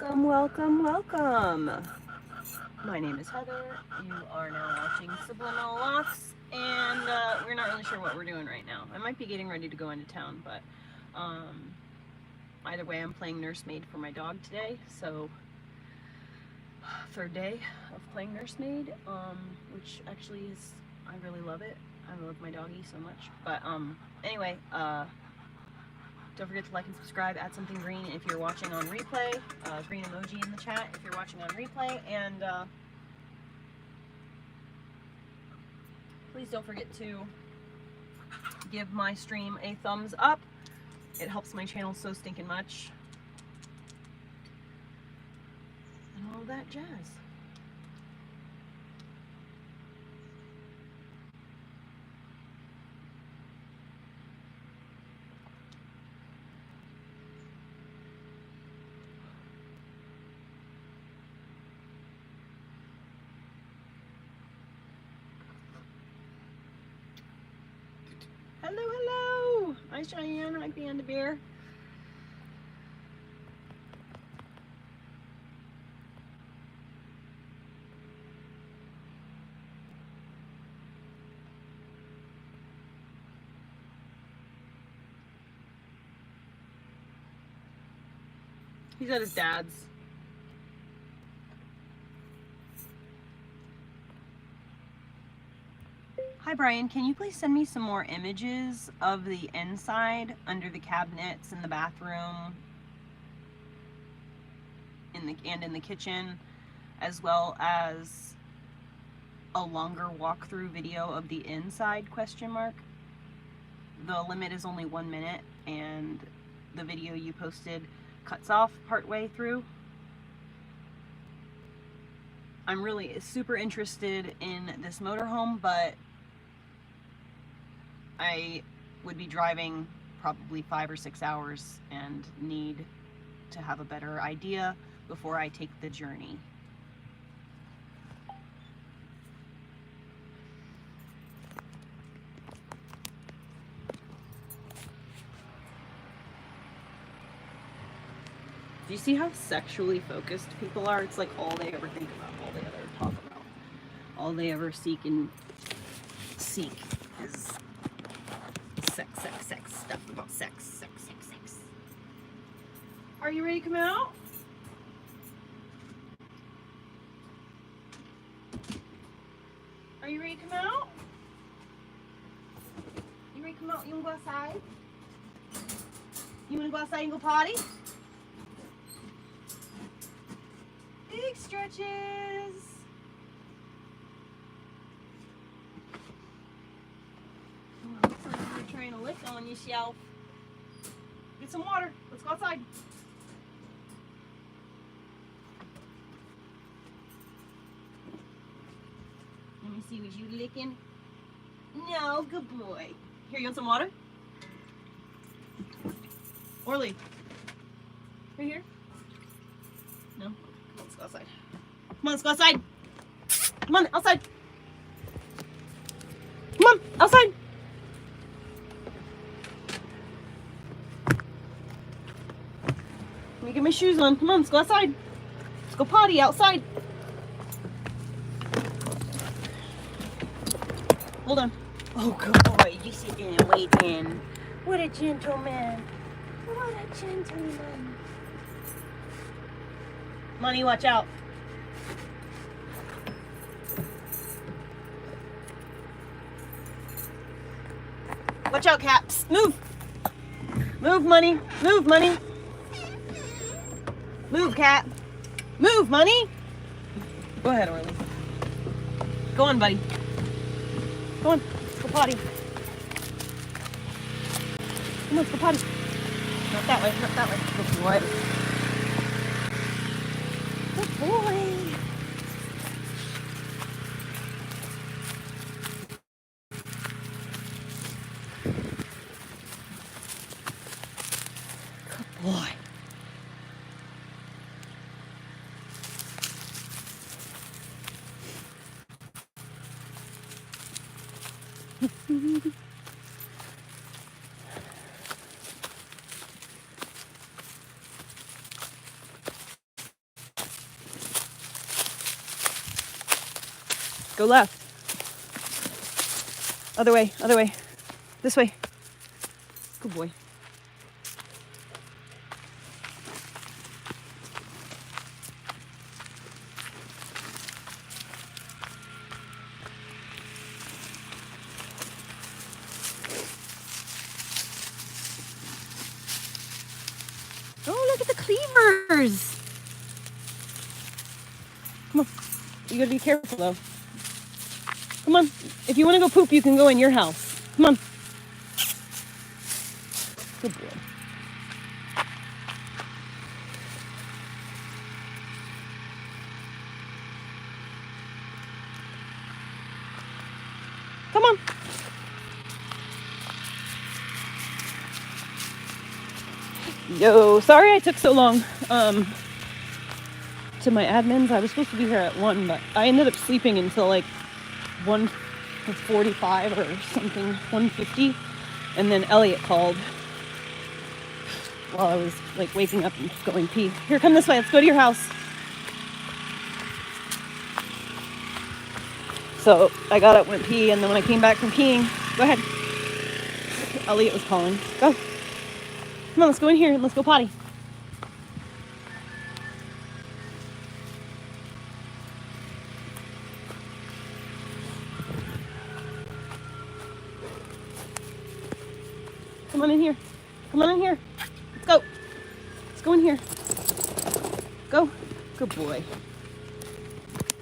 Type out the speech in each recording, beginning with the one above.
Welcome, welcome, welcome. My name is Heather. You are now watching Subliminal Locks, and we're not really sure what we're doing right now. I might be getting ready to go into town, but either way, I'm playing nursemaid for my dog today. So, third day of playing nursemaid, which actually is, I really love it. I love my doggy so much. But anyway, don't forget to like and subscribe, add something green if you're watching on replay, green emoji in the chat if you're watching on replay, and please don't forget to give my stream a thumbs up. It helps my channel so stinking much. And all that jazz. Hello, hello! Hi Cheyenne, hi Panda Bear. He's at his dad's. Hi Brian, can you please send me some more images of the inside under the cabinets in the bathroom and in the kitchen, as well as a longer walkthrough video of the inside ? The limit is only 1 minute and the video you posted cuts off partway through. I'm really super interested in this motorhome, but I would be driving probably 5 or 6 hours and need to have a better idea before I take the journey. Do you see how sexually focused people are? It's like all they ever think about, all they ever talk about, all they ever seek is sex, stuff about sex. Are you ready to come out? Are you ready to come out? You ready to come out? You wanna go outside? You wanna go outside and go potty? Big stretches. Oh, looks like you're trying to lick on yourself. Get some water. Let's go outside. Let me see, was you licking? No, good boy. Here, you want some water? Orley. Here. No? Let's go outside. Come on, let's go outside. Come on, outside. Come on, outside. Let me get my shoes on. Come on, let's go outside. Let's go potty outside. Hold on. Oh, good boy. You sit there and wait in. What a gentleman. What a gentleman. Money, watch out. Watch out, Caps. Move. Move, Money. Move, Money. Move, Cat. Move, Money. Go ahead, Orley. Go on, buddy. Go on. Let's go potty. Come on, let's go potty. Not that way. Not that way. Good boy. Good boy. Good boy. Go left. Other way, other way. This way. Good boy. Oh, look at the cleavers. Come on. You gotta be careful though. Come on. If you want to go poop, you can go in your house. Come on. Good boy. Come on. Yo, sorry I took so long to my admins. I was supposed to be here at 1, but I ended up sleeping until like 1:45 or something, 1:50, and then Elliot called while I was like waking up and going pee. Here, come this way. Let's go to your house. So I got up, went pee, and then when I came back from peeing, go ahead. Elliot was calling. Go. Come on, let's go in here and let's go potty. Come on in here. Come on in here. Let's go. Let's go in here. Go. Good boy.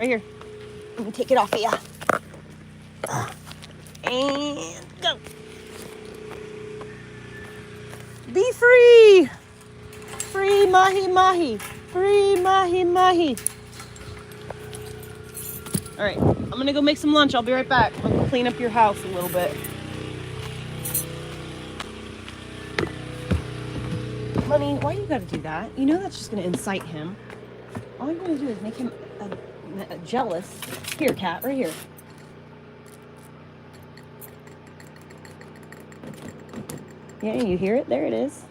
Right here. Let me take it off of you. And go. Be free. Free mahi mahi. Free mahi mahi. All right. I'm going to go make some lunch. I'll be right back. I'm going to clean up your house a little bit. Money, why you gotta do that? You know that's just gonna incite him. All I'm gonna do is make him jealous. Here, cat, right here. Yeah, you hear it? There it is.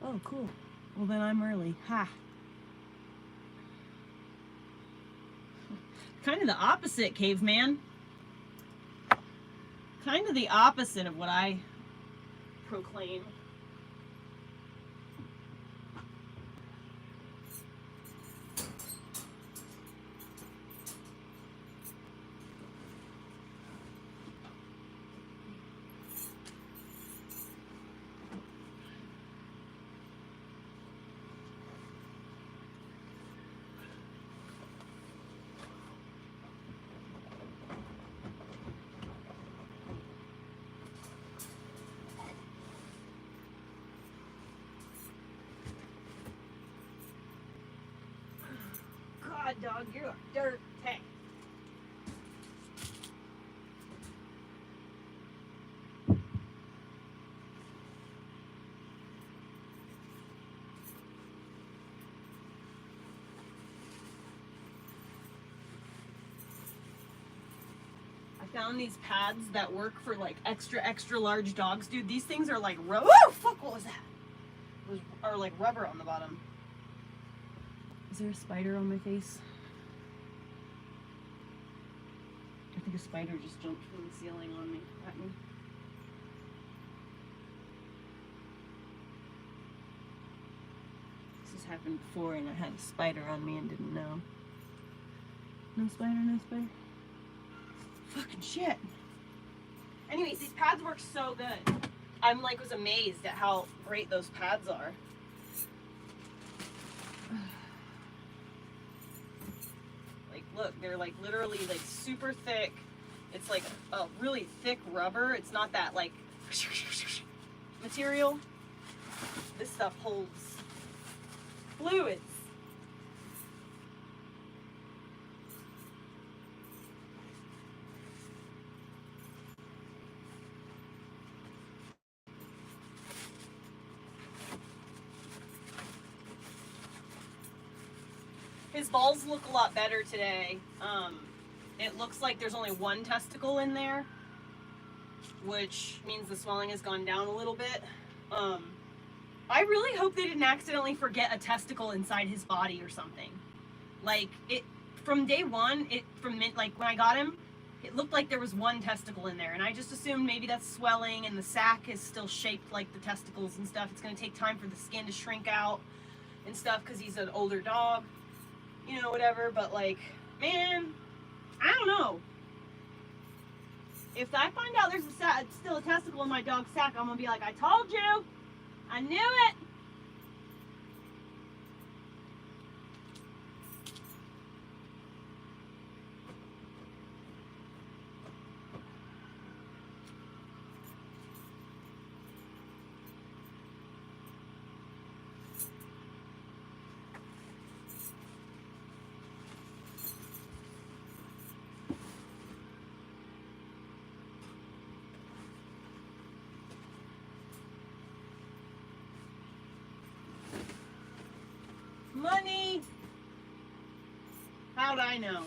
Oh, cool. Well, then I'm early. Ha. Kind of the opposite, caveman. Kind of the opposite of what I proclaim. Dog, you're a dirt tank. I found these pads that work for like extra large dogs, dude. These things are like oh, fuck, what was that? Are like rubber on the bottom. Is there a spider on my face? I think a spider just jumped from the ceiling on me, at me. This has happened before and I had a spider on me and didn't know. No spider, no spider. Fucking shit. Anyways, these pads work so good. I'm like was amazed at how great those pads are. Look, they're like literally like super thick. It's like a really thick rubber. It's not that like material. This stuff holds fluids. His balls look a lot better today. It looks like there's only one testicle in there. which means the swelling has gone down a little bit. I really hope they didn't accidentally forget a testicle inside his body or something. Like, it, from day one, like, when I got him, it looked like there was one testicle in there, and I just assumed maybe that's swelling and the sac is still shaped like the testicles and stuff. It's going to take time for the skin to shrink out and stuff because he's an older dog, you know, whatever. But, like, man, I don't know. If I find out there's still a testicle in my dog's sack, I'm going to be like, I told you! I knew it! Money! How'd I know?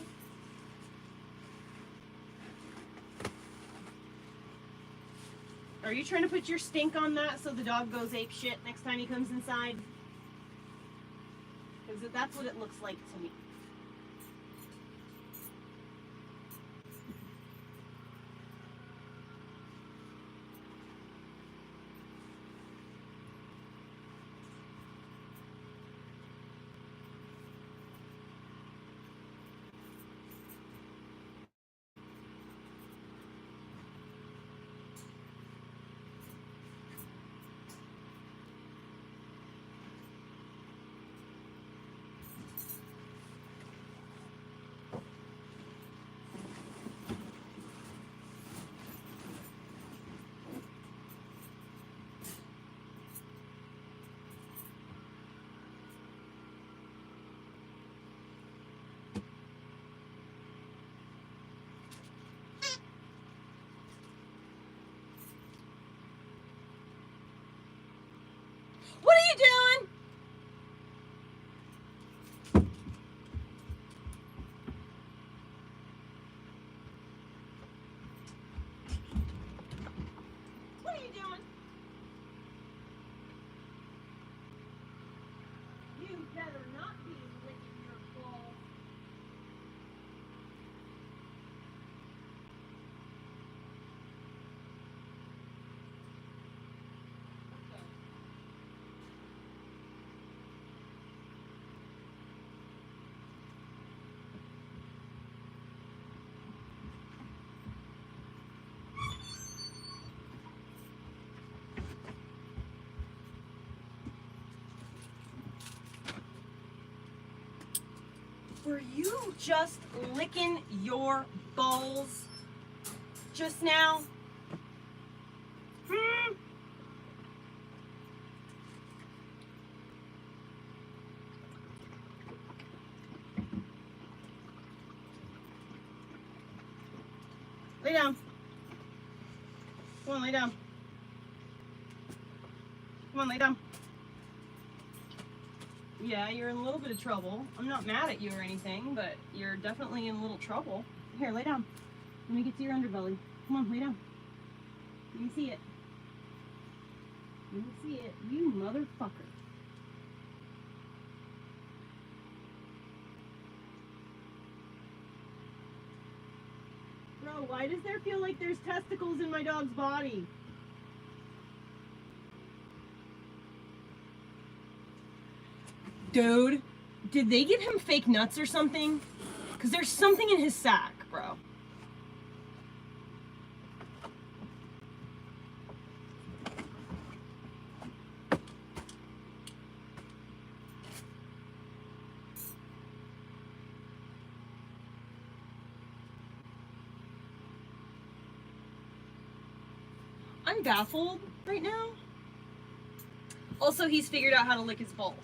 Are you trying to put your stink on that so the dog goes ape shit next time he comes inside? Because that's what it looks like to me. What are you doing? What are you doing? You better not be licking your balls. Were you just licking your balls just now? Lay down. Come on, lay down. Come on, lay down. Yeah, you're in a little bit of trouble. I'm not mad at you or anything, but you're definitely in a little trouble. Here, lay down. Let me get to your underbelly. Come on, lay down. Let me see it. Let me see it. You motherfucker. Bro, why does there feel like there's testicles in my dog's body? Dude, did they give him fake nuts or something? Because there's something in his sack, bro. I'm baffled right now. Also, he's figured out how to lick his balls.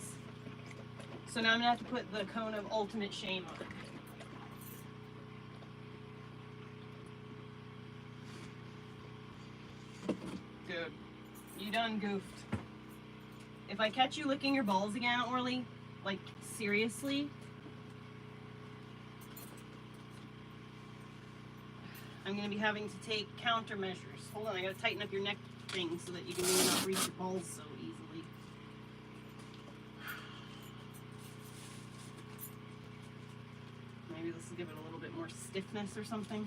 So now I'm gonna have to put the cone of ultimate shame on it. Dude, you done goofed. If I catch you licking your balls again, Orley, like, seriously, I'm going to be having to take countermeasures. Hold on, I got to tighten up your neck thing so that you can maybe not reach your balls so easily. Maybe this will give it a little bit more stiffness or something.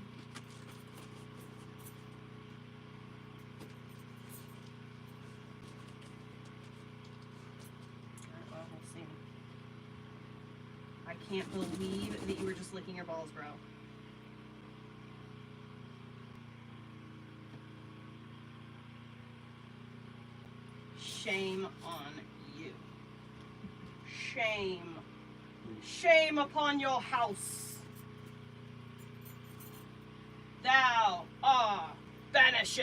Alright, well, we'll see. I can't believe that you were just licking your balls, bro. Shame on you. Shame. Shame upon your house. Thou art banished.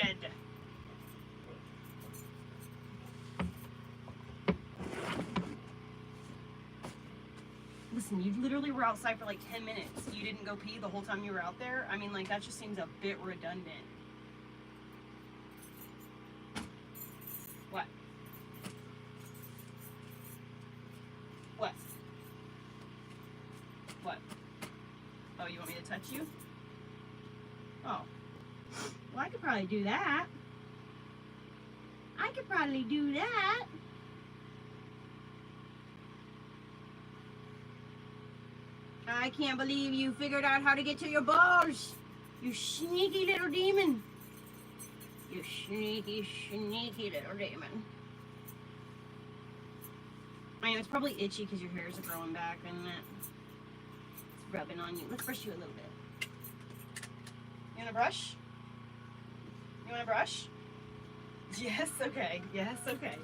Listen, you literally were outside for like 10 minutes. You didn't go pee the whole time you were out there? I mean, like, that just seems a bit redundant. What? What? What? Oh, you want me to touch you? Oh. Well, I could probably do that. I could probably do that. I can't believe you figured out how to get to your balls. You sneaky little demon. You sneaky, sneaky little demon. I know, it's probably itchy because your hairs are growing back and it's rubbing on you. Let's brush you a little bit. You want a brush? You want a brush? Yes, okay. Yes, okay.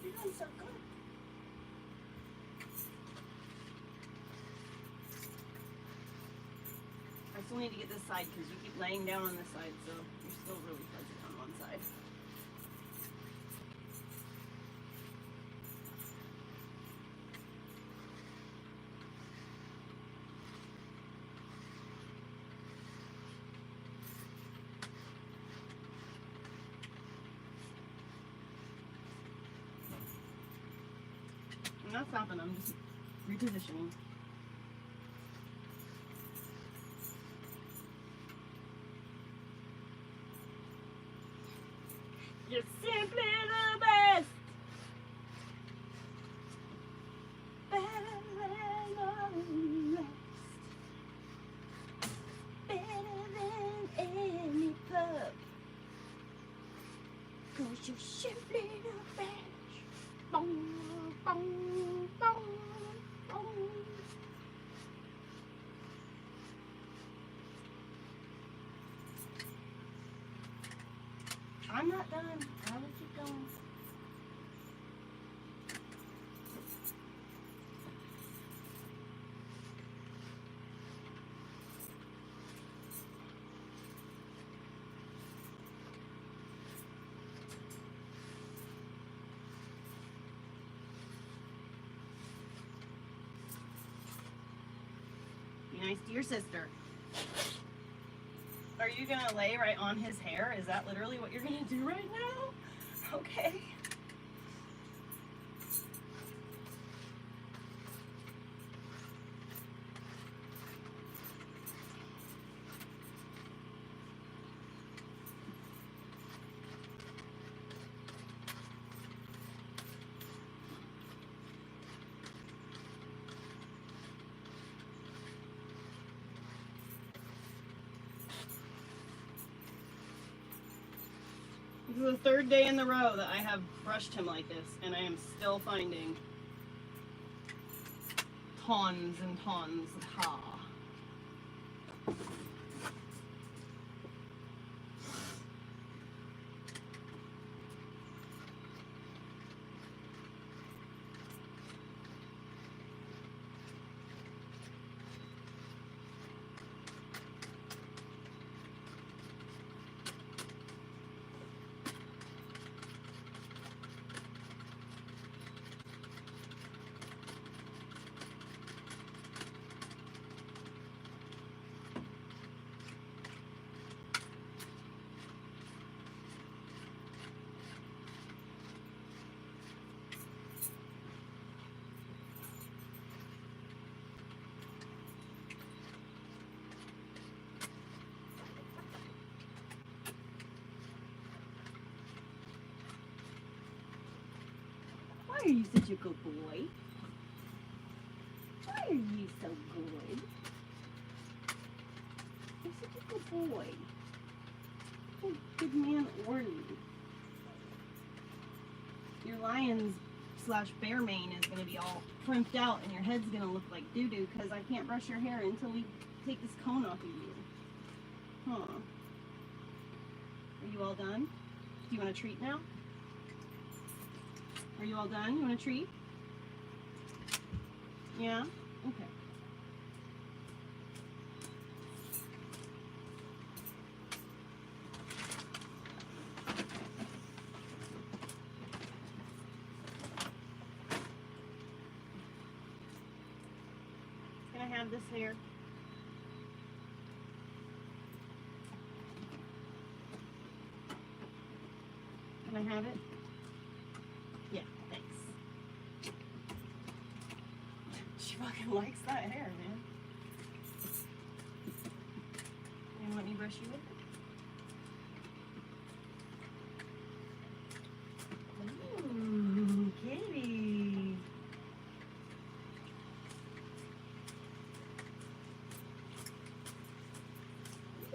You're doing so good. I still need to get this side because you keep laying down on this side, so you're still really fuzzy on one side. I'm not stopping, I'm just repositioning. You're simply the best. Better than the rest. Better than any pup. 'Cause you're simply the best. Boom, boom, boom, boom. I'm not done. I will keep going. Be nice to your sister. Are you gonna lay right on his hair? Is that literally what you're gonna do right now? Okay. This is the third day in the row that I have brushed him like this, and I am still finding tons and tons of hair. Why are you such a good boy? Why are you so good? You're such a good boy. Oh, good man, Orley. Your lion's slash bear mane is going to be all crimped out and your head's going to look like doo-doo because I can't brush your hair until we take this cone off of you. Huh. Are you all done? Do you want a treat now? Are you all done? You want a treat? Yeah? Okay. Can I have this hair? Can I have it? Yeah, thanks. She fucking likes that hair, man. You want me to brush you with it? Ooh, kitty.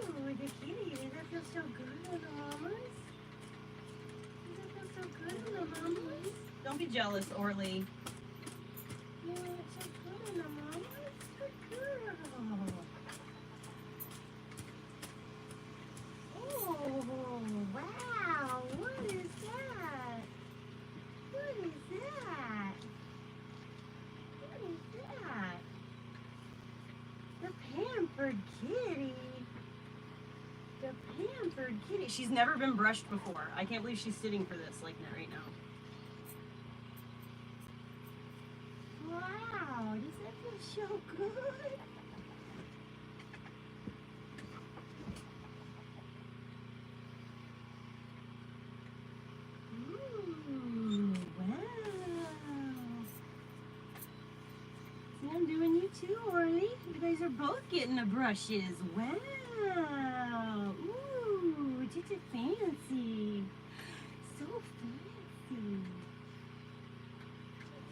Ooh, the kitty. Does that feel so good on the mamas? So good on the mamas. Don't be jealous, Orley. Yeah, it's so good on the mamas. Good girl. Oh, wow. What is that? What is that? What is that? The pampered kitty. The pampered kitty. She's never been brushed before. I can't believe she's sitting for this like that right now. Wow, does that feel so good? Ooh, wow. See, I'm doing you too, Orley. You guys are both getting the brushes. Wow. Ooh, such a fancy. So fancy.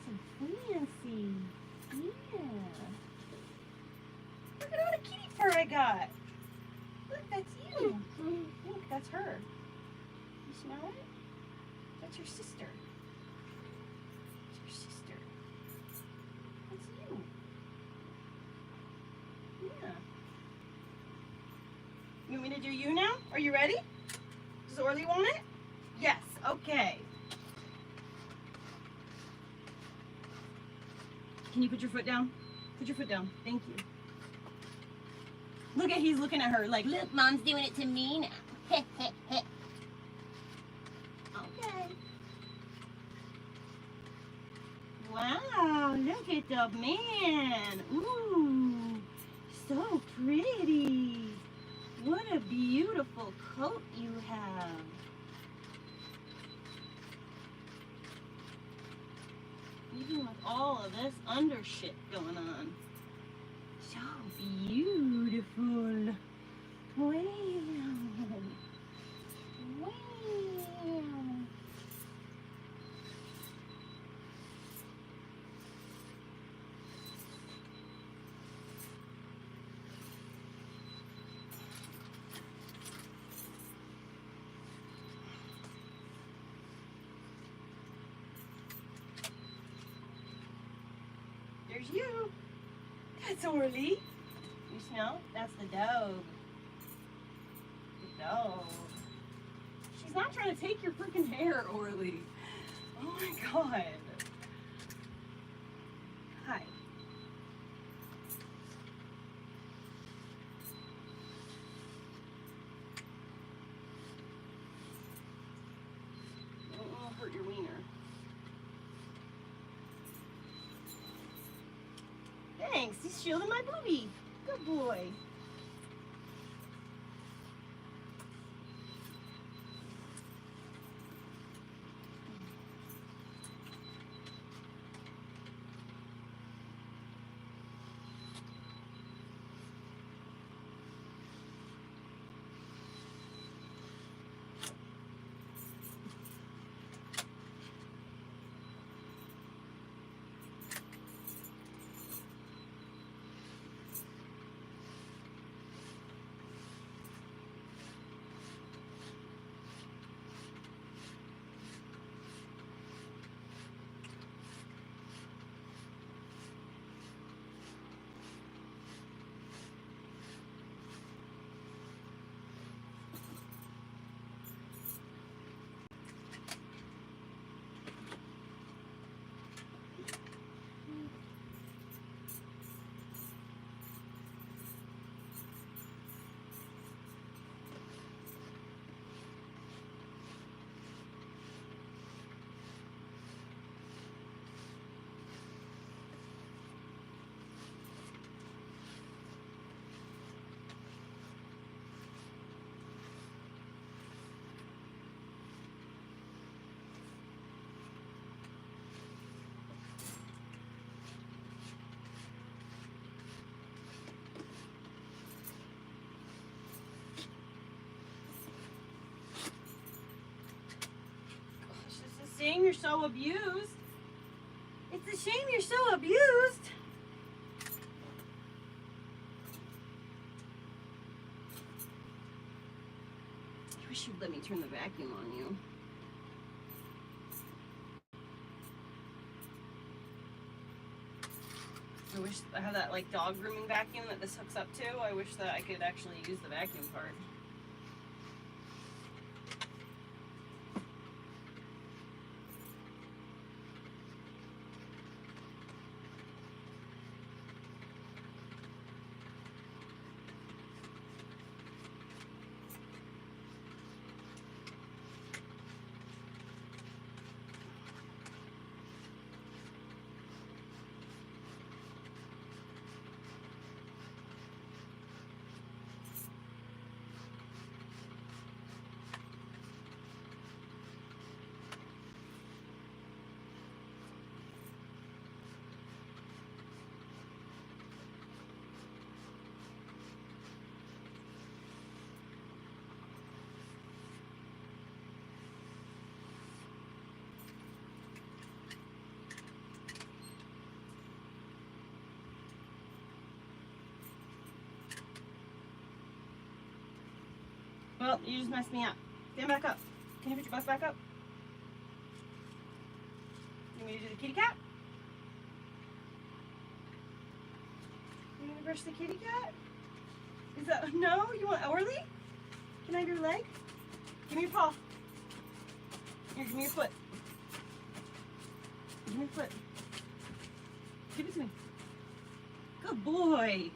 So fancy. Yeah. Look at all the kitty fur I got. Look, that's you. Look, that's her. You smell it? That's your sister. That's your sister. That's you. Yeah. You want me to do you now? Are you ready? Does Orley want it? Yes. Okay. Can you put your foot down? Put your foot down. Thank you. Look at, he's looking at her like, look, Mom's doing it to me now. Okay. Wow, look at the man. Ooh, so pretty. What a beautiful coat you have. Even with all of this under shit going on. So beautiful. Wow. Wow. There's you. That's Orley. You smell? That's the dog. The dog. She's not trying to take your freaking hair, Orley. Oh my god. Hi. Don't hurt your wiener. Thanks, he's shielding my booby. Good boy. shame you're so abused. It's a shame you're so abused. I wish you'd let me turn the vacuum on you. I wish I have that like dog grooming vacuum that this hooks up to. I wish that I could actually use the vacuum part. Well, you just messed me up. Stand back up. Can you put your butt back up? You want me to do the kitty cat? You want to brush the kitty cat? Is that, no? You want Orley? Can I have your leg? Give me your paw. Here, give me your foot. Give me your foot. Give it to me. Good boy.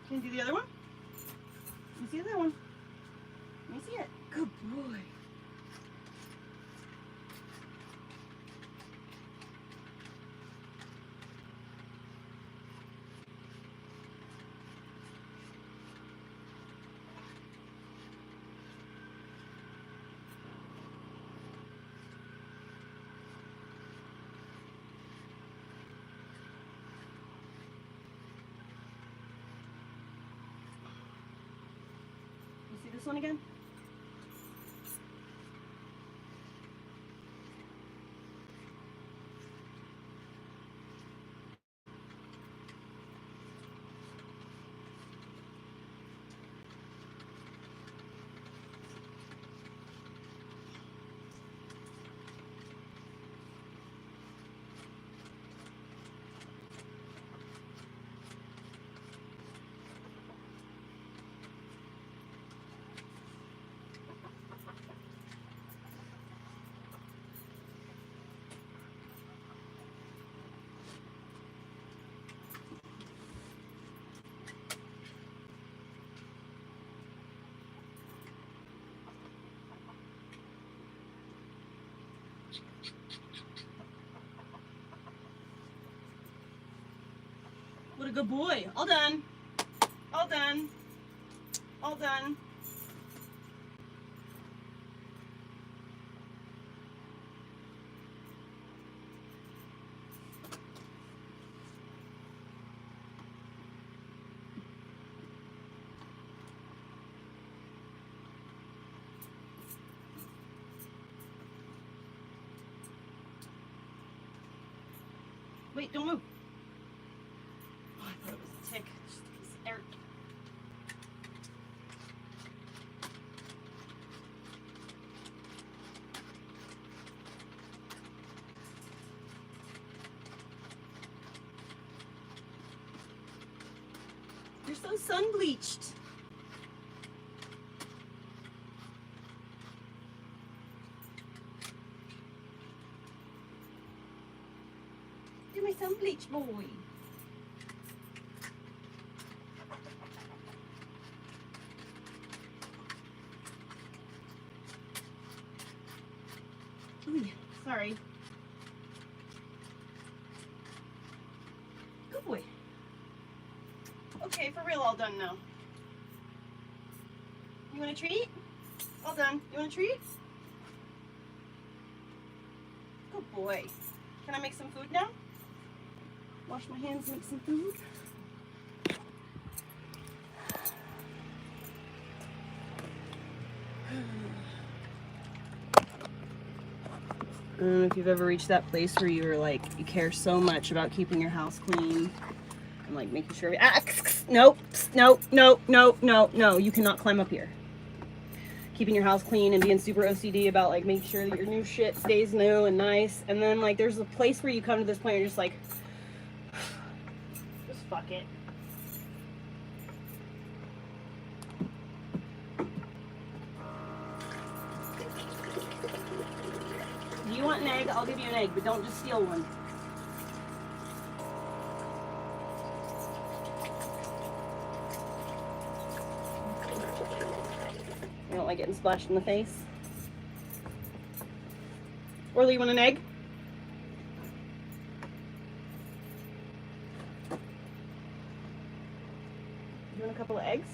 Can you do the other one? Let me see the other one. Let me see it. Good boy. This one again? What a good boy. All done. All done. All done. Wait, don't move. Oh, I thought it was a tick. Just a piece of dirt. You're so sun bleached. You're my sun bleached boy. Ooh, sorry. Good boy. Okay, for real, all done now. You want a treat? All done. You want a treat? Good boy. Can I make some food now? Wash my hands, make some food. I don't know if you've ever reached that place where you're like, you care so much about keeping your house clean and like making sure. Nope, nope, nope, nope, nope, no. You cannot climb up here. Keeping your house clean and being super OCD about like making sure that your new shit stays new and nice. And then like there's a place where you come to this point and you're just like, just fuck it. If you want an egg, I'll give you an egg, but don't just steal one. You don't like getting splashed in the face? Orley, you want an egg? You want a couple of eggs?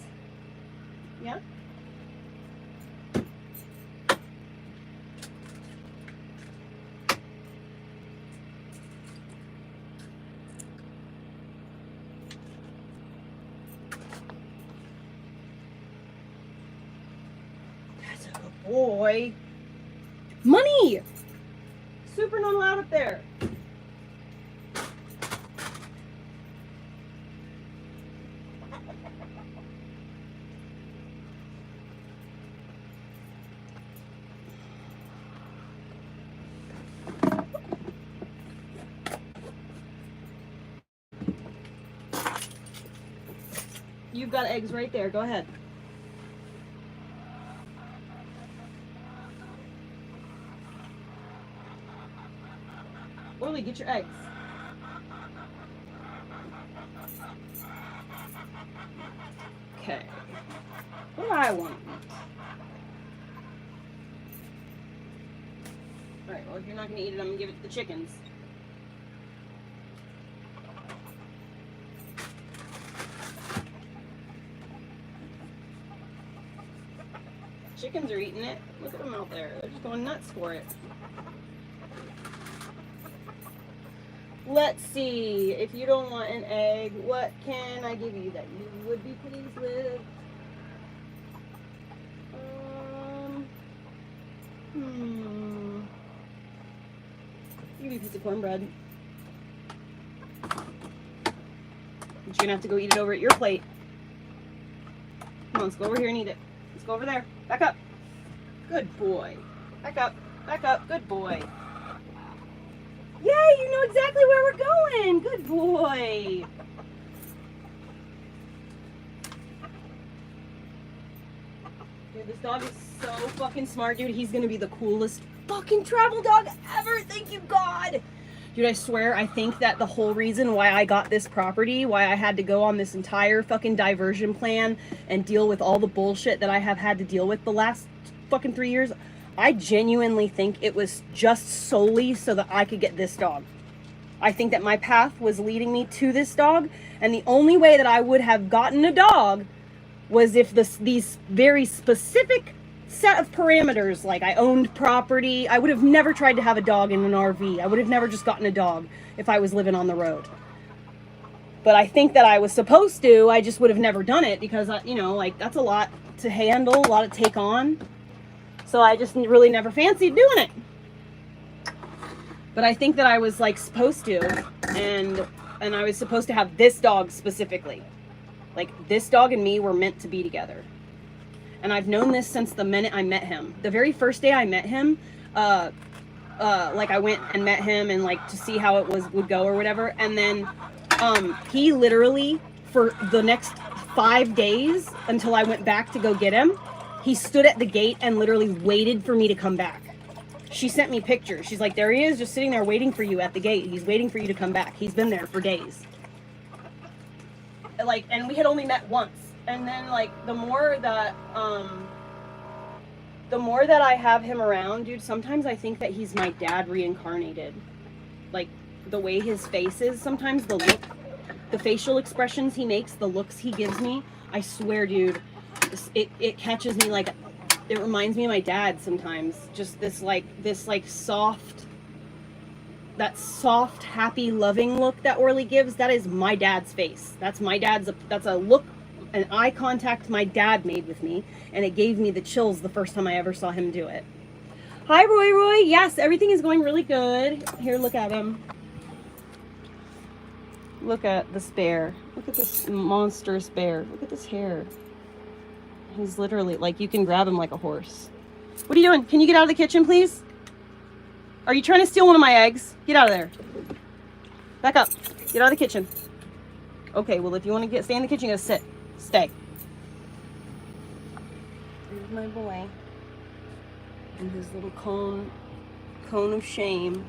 Yeah? That's a good boy. Money! Super not allowed up there. You've got eggs right there. Go ahead. Orley, get your eggs. Okay. What do I want? Alright, well, if you're not going to eat it, I'm going to give it to the chickens. Chickens are eating it. Look at them out there. They're just going nuts for it. Let's see. If you don't want an egg, what can I give you that you would be pleased with? Give you a piece of cornbread. But you're gonna have to go eat it over at your plate. Come on, let's go over here and eat it. Let's go over there. Back up. Good boy. Back up. Back up. Good boy. Yay, you know exactly where we're going. Good boy. Dude, this dog is so fucking smart, dude. He's gonna be the coolest fucking travel dog ever. Thank you, God. Dude, I swear, I think that the whole reason why I got this property, why I had to go on this entire fucking diversion plan and deal with all the bullshit that I have had to deal with the last fucking 3 years, I genuinely think it was just solely so that I could get this dog. I think that my path was leading me to this dog, and the only way that I would have gotten a dog was if these very specific set of parameters, like I owned property. I would have never tried to have a dog in an RV. I would have never just gotten a dog if I was living on the road. But I think that I was supposed to. I just would have never done it because, you know, like that's a lot to handle, a lot to take on. So I just really never fancied doing it. But I think that I was like supposed to, and I was supposed to have this dog specifically. Like this dog and me were meant to be together. And I've known this since the minute I met him. The very first day I met him, like I went and met him and like to see how it would go or whatever. And then he literally, for the next 5 days until I went back to go get him, he stood at the gate and literally waited for me to come back. She sent me pictures. She's like, there he is, just sitting there waiting for you at the gate. He's waiting for you to come back. He's been there for days. Like, and we had only met once. And then, like, the more that I have him around, dude, sometimes I think that he's my dad reincarnated. Like, the way his face is, sometimes the look, the facial expressions he makes, the looks he gives me, I swear, dude, it catches me, like, it reminds me of my dad sometimes. Just this, like, soft, that soft, happy, loving look that Orley gives, that is my dad's face. That's my dad's, that's a look, an eye contact my dad made with me, and it gave me the chills the first time I ever saw him do it. Hi, Roy. Yes, everything is going really good. Here, look at him. Look at this bear. Look at this monstrous bear. Look at this hair. He's literally, like, you can grab him like a horse. What are you doing? Can you get out of the kitchen, please? Are you trying to steal one of my eggs? Get out of there. Back up. Get out of the kitchen. Okay, well, if you want to stay in the kitchen, you gotta sit. Stay. There's my boy. And his little cone of shame.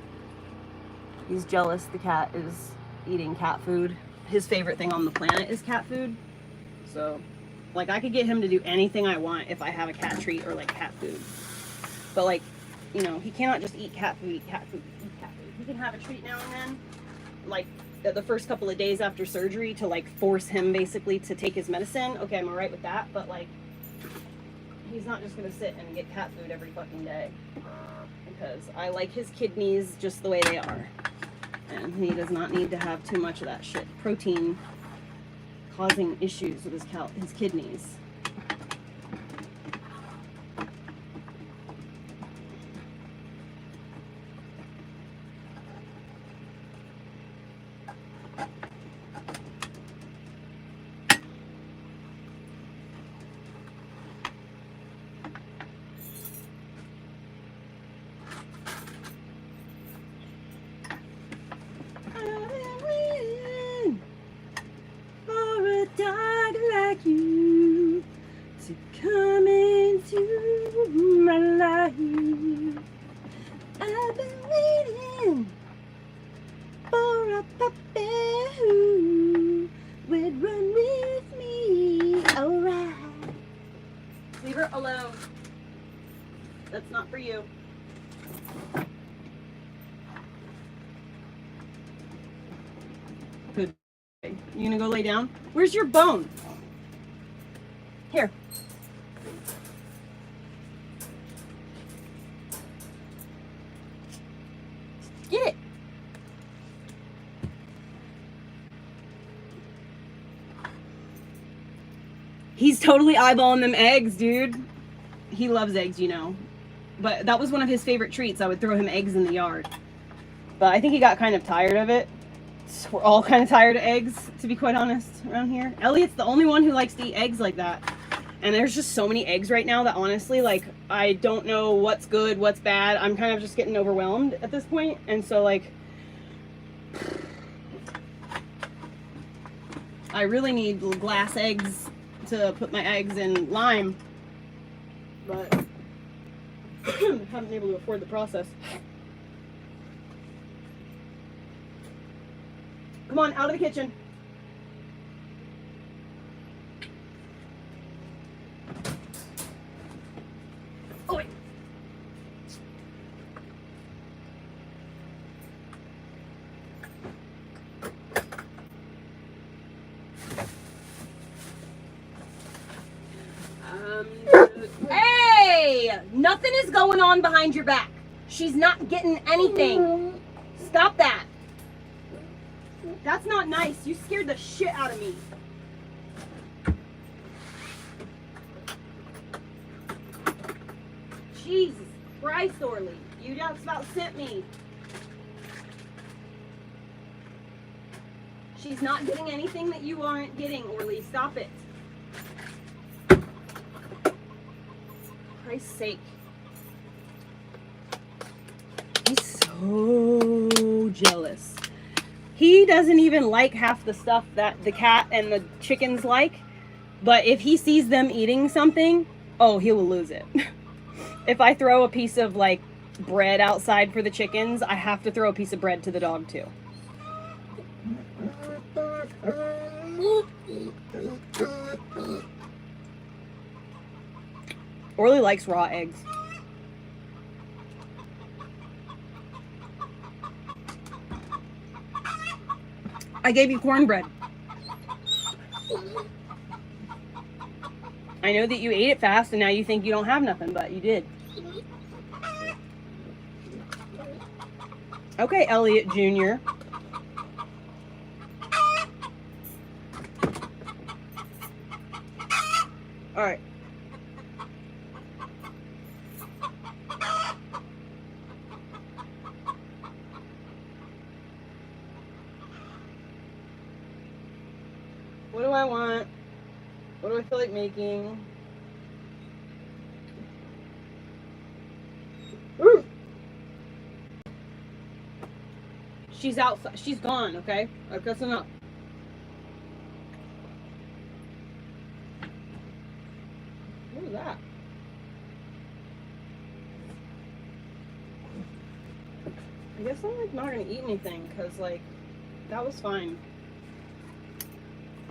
He's jealous the cat is eating cat food. His favorite thing on the planet is cat food. So, like, I could get him to do anything I want if I have a cat treat or, like, cat food. But, like, you know, he cannot just eat cat food, eat cat food, eat cat food. He can have a treat now and then, like, the first couple of days after surgery to, like, force him, basically, to take his medicine. Okay, I'm alright with that, but, like, he's not just gonna sit and get cat food every fucking day. Because I like his kidneys just the way they are. And he does not need to have too much of that shit. Protein causing issues with his kidneys. Alone. That's not for you. Good. You gonna go lay down? Where's your bone? Here. Get it. He's totally eyeballing them eggs, dude. He loves eggs, you know. But that was one of his favorite treats. I would throw him eggs in the yard. But I think he got kind of tired of it. So we're all kind of tired of eggs, to be quite honest, around here. Elliot's the only one who likes to eat eggs like that. And there's just so many eggs right now that honestly, like, I don't know what's good, what's bad. I'm kind of just getting overwhelmed at this point. And so, like, I really need glass eggs to put my eggs in lime, but haven't been able to afford the process. Come on, out of the kitchen. Oh, wait. Hey! Nothing is going on behind your back. She's not getting anything. Stop that. That's not nice. You scared the shit out of me. Jesus Christ, Orley. You just about sent me. She's not getting anything that you aren't getting, Orley. Stop it. For Christ's sake. He's so jealous. He doesn't even like half the stuff that the cat and the chickens like, but if he sees them eating something, oh, he will lose it. If I throw a piece of, like, bread outside for the chickens, I have to throw a piece of bread to the dog, too. Orley likes raw eggs. I gave you cornbread. I know that you ate it fast and now you think you don't have nothing, but you did. Okay, Elliot Jr. All right. What do I want? What do I feel like making? Ooh. She's outside. She's gone, okay? I've got some up. What was that? I guess I'm like not gonna eat anything because like that was fine.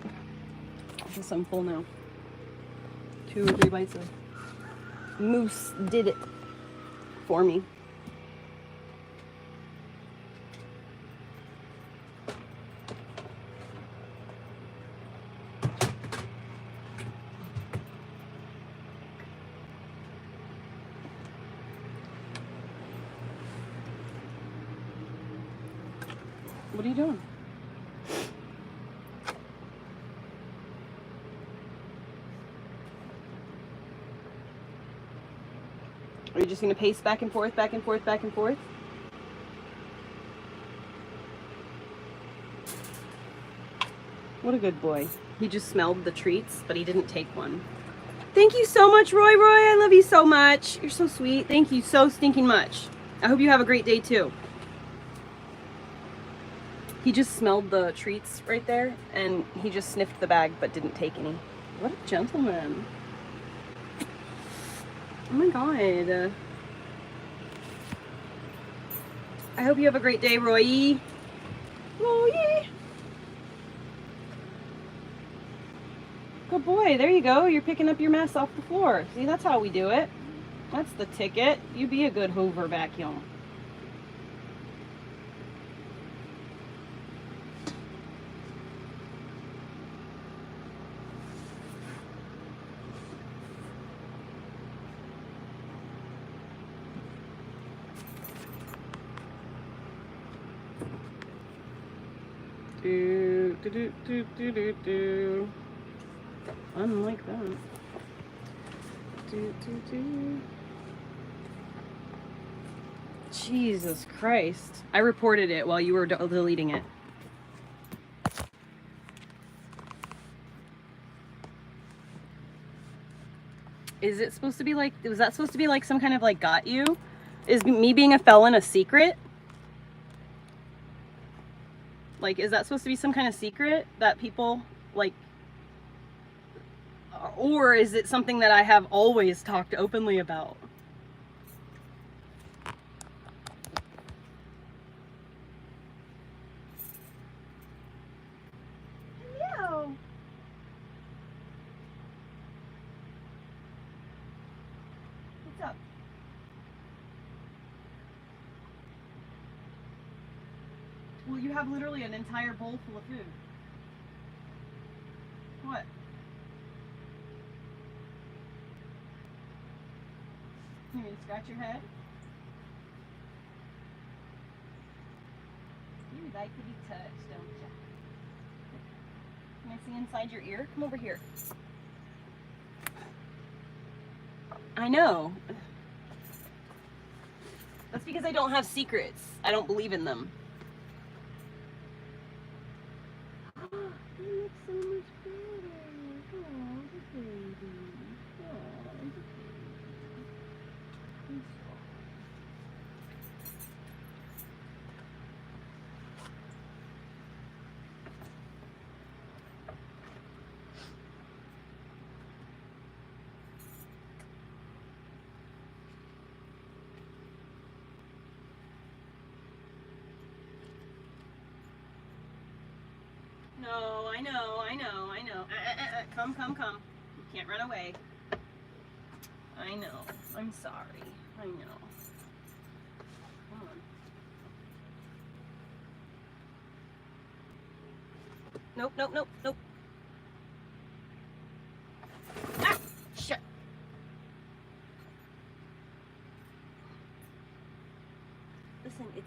I guess I'm full now. 2 or 3 bites of moose did it for me. What are you doing? Are you just going to pace back and forth, back and forth, back and forth? What a good boy. He just smelled the treats, but he didn't take one. Thank you so much, Roy. Roy, I love you so much. You're so sweet. Thank you so stinking much. I hope you have a great day, too. He just smelled the treats right there, and he just sniffed the bag, but didn't take any. What a gentleman. Oh my God. I hope you have a great day, Roy. Roy. Good boy. There you go. You're picking up your mess off the floor. See, that's how we do it. That's the ticket. You be a good Hoover vacuum. Unlike that. Jesus Christ. I reported it while you were deleting it. Is it supposed to be like, was that supposed to be like some kind of like got you? Is me being a felon a secret? Like, is that supposed to be some kind of secret that people, like, or is it something that I have always talked openly about? Hello. What's up? Well, you have literally an entire bowl full of food. What? You mean scratch your head? You like to be touched, don't you? Can I see inside your ear? Come over here. I know. That's because I don't have secrets. I don't believe in them. You look so much better. Oh, the baby. Oh, the baby. No, I know. Come. You can't run away. I know. I'm sorry. I know. Come on. Nope. Ah! Shut. Listen, it's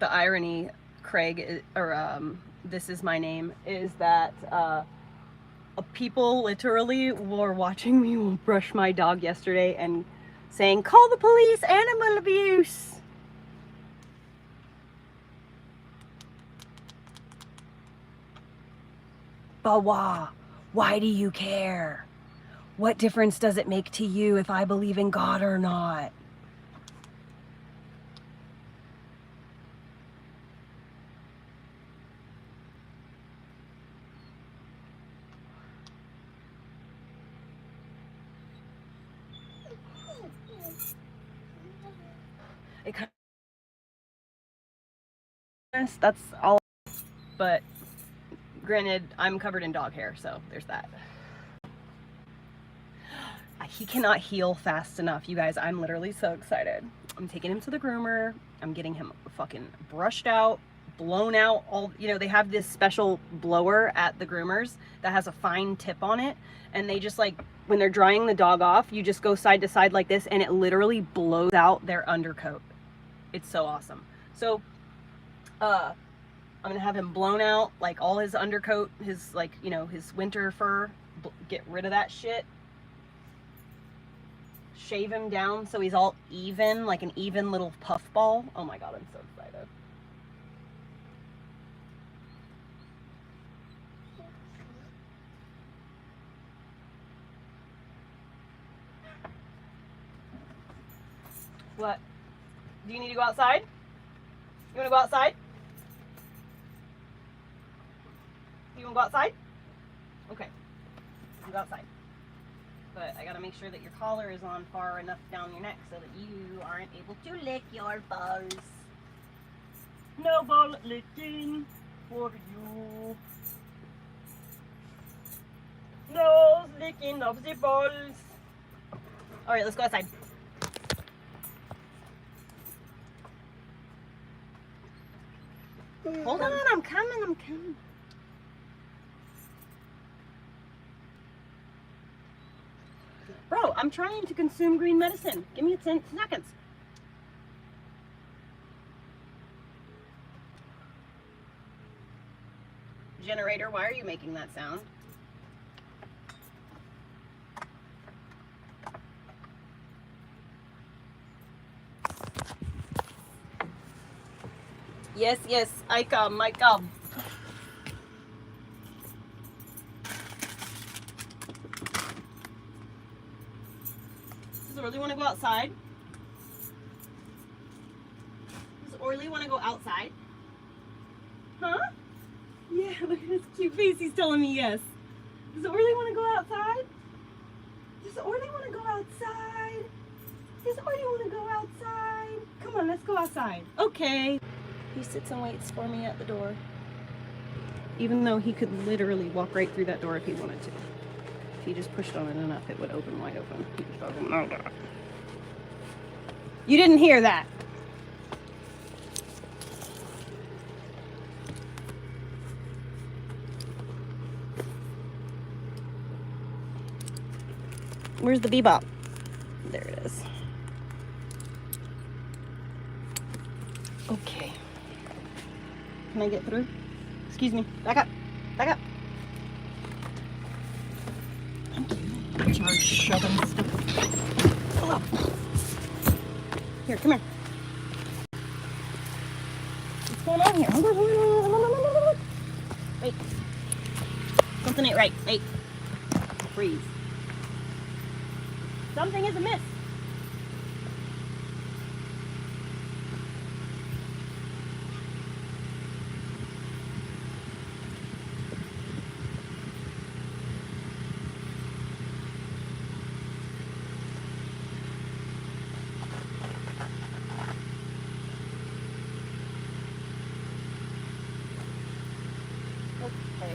the irony, Craig, this is my name, is that people literally were watching me brush my dog yesterday and saying, "Call the police, animal abuse." But why do you care? What difference does it make to you if I believe in God or not? That's all, but granted, I'm covered in dog hair, so there's that. He cannot heal fast enough, you guys. I'm literally so excited. I'm taking him to the groomer. I'm getting him fucking brushed out, blown out. All, you know, they have this special blower at the groomers that has a fine tip on it, and they just, like, when they're drying the dog off, you just go side to side like this, and it literally blows out their undercoat. It's so awesome. So I'm gonna have him blown out, like all his undercoat, his, like, you know, his winter fur, get rid of that shit, shave him down so he's all even, like an even little puffball. Oh my god, I'm so excited. What? Do you need to go outside? You want to go outside? You want to go outside? Okay. You go outside. But I gotta make sure that your collar is on far enough down your neck so that you aren't able to lick your balls. No ball licking for you. No licking of the balls. Alright, let's go outside. Hold on, I'm coming. Bro, I'm trying to consume green medicine. Give me 10 seconds. Generator, why are you making that sound? Yes, I come. Does Orley want to go outside? Does Orley want to go outside? Huh? Yeah, look at his cute face. He's telling me yes. Does Orley want to go outside? Does Orley want to go outside? Does Orley want to go outside? Come on, let's go outside. Okay. He sits and waits for me at the door. Even though he could literally walk right through that door if he wanted to. If he just pushed on it enough, it would open wide open. He just doesn't know that. You didn't hear that. Where's the bebop? There it is. Okay. Can I get through? Excuse me. Back up. Thank you. Charge shoving stuff. Oh. Here, come here. What's going on here? Wait. Something ain't right. Wait. Freeze. Something is amiss. Okay.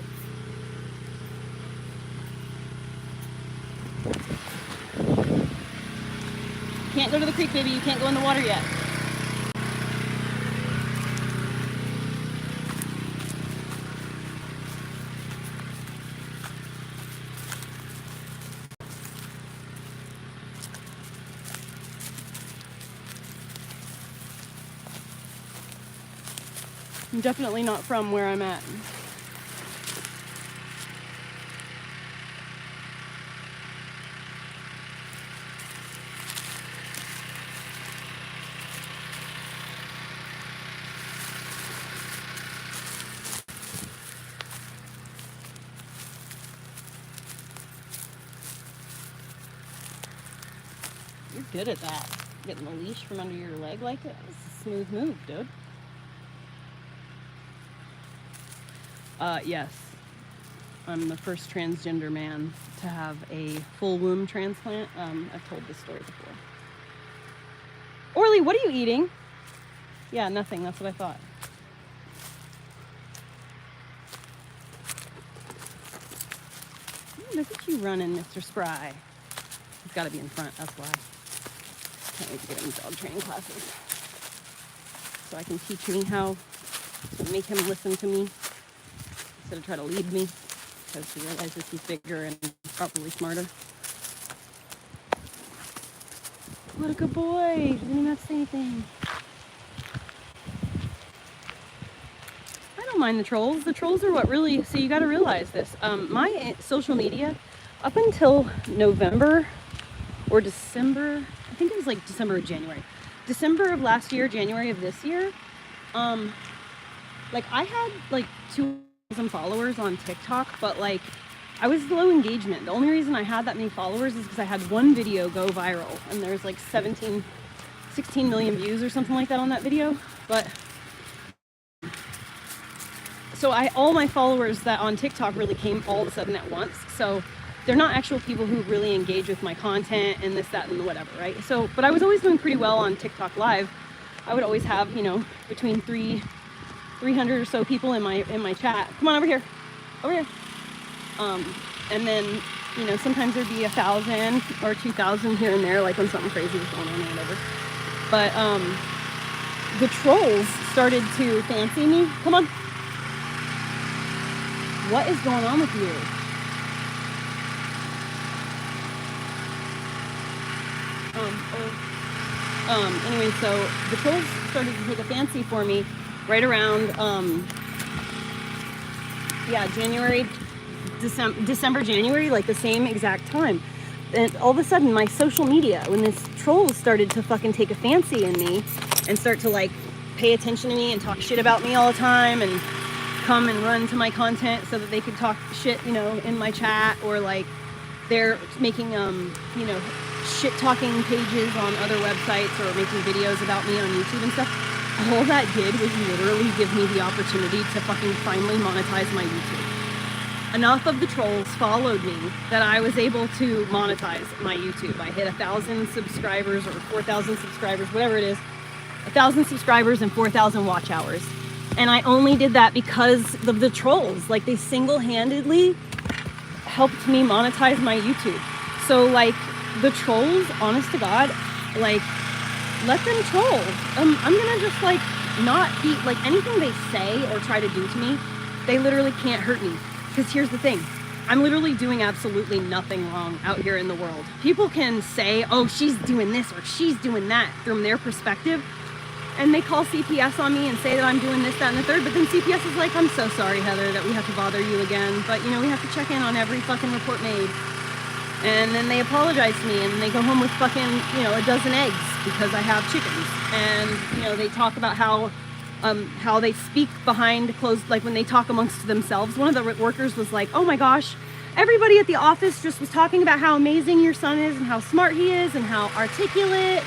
Can't go to the creek, baby. You can't go in the water yet. I'm definitely not from where I'm at. You're good at that. Getting the leash from under your leg like that. It's a smooth move, dude. Yes. I'm the first transgender man to have a full womb transplant. I've told this story before. Orley, what are you eating? Yeah, nothing. That's what I thought. Ooh, look at you running, Mr. Spry. He's got to be in front. That's why. Can't wait to get him dog training classes. So I can teach me how to make him listen to me instead of try to lead me, because he realizes he's bigger and probably smarter. What a good boy. Didn't even have to say anything. I don't mind the trolls. The trolls are what really, so you got to realize this. My social media, up until November or December, I think it was like December or January. December of last year, January of this year, like I had like 2,000 followers on TikTok, but like I was low engagement. The only reason I had that many followers is because I had one video go viral and there's like 16 million views or something like that on that video. But so all my followers that on TikTok really came all of a sudden at once. So they're not actual people who really engage with my content and this, that, and whatever, right? So, but I was always doing pretty well on TikTok Live. I would always have, you know, between 300 or so people in my chat. Come on over here, over here. And then, you know, sometimes there'd be 1,000 or 2,000 here and there, like when something crazy was going on or whatever. But the trolls started to fancy me. Come on. What is going on with you? Anyway, so the trolls started to take a fancy for me right around, January, December, January, like the same exact time. And all of a sudden, my social media, when this trolls started to fucking take a fancy in me and start to like pay attention to me and talk shit about me all the time and come and run to my content so that they could talk shit, you know, in my chat, or like they're making, you know, shit talking pages on other websites or making videos about me on YouTube and stuff. All that did was literally give me the opportunity to fucking finally monetize my YouTube. Enough of the trolls followed me that I was able to monetize my YouTube. I hit 1,000 subscribers or 4,000 subscribers, whatever it is, 1,000 subscribers and 4,000 watch hours. And I only did that because of the trolls. Like, they single-handedly helped me monetize my YouTube. So like the trolls, honest to God, like, let them troll. I'm gonna just like not be like anything they say or try to do to me. They literally can't hurt me. Because here's the thing, I'm literally doing absolutely nothing wrong out here in the world. People can say, oh, she's doing this or she's doing that from their perspective. And they call CPS on me and say that I'm doing this, that, and the third. But then CPS is like, I'm so sorry, Heather, that we have to bother you again. But, you know, we have to check in on every fucking report made. And then they apologize to me and they go home with fucking, you know, a dozen eggs because I have chickens. And, you know, they talk about how they speak behind closed, like when they talk amongst themselves. One of the workers was like, oh my gosh, everybody at the office just was talking about how amazing your son is and how smart he is and how articulate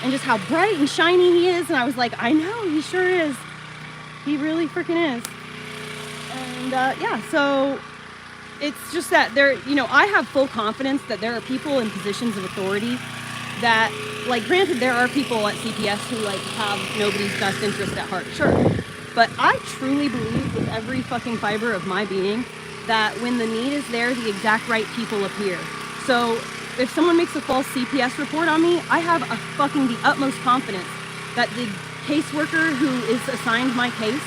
and just how bright and shiny he is. And I was like, I know, he sure is. He really freaking is. And yeah, so it's just that there, you know, I have full confidence that there are people in positions of authority that, like, granted, there are people at CPS who like have nobody's best interest at heart, sure. But I truly believe with every fucking fiber of my being that when the need is there, the exact right people appear. So if someone makes a false CPS report on me, I have the utmost confidence that the caseworker who is assigned my case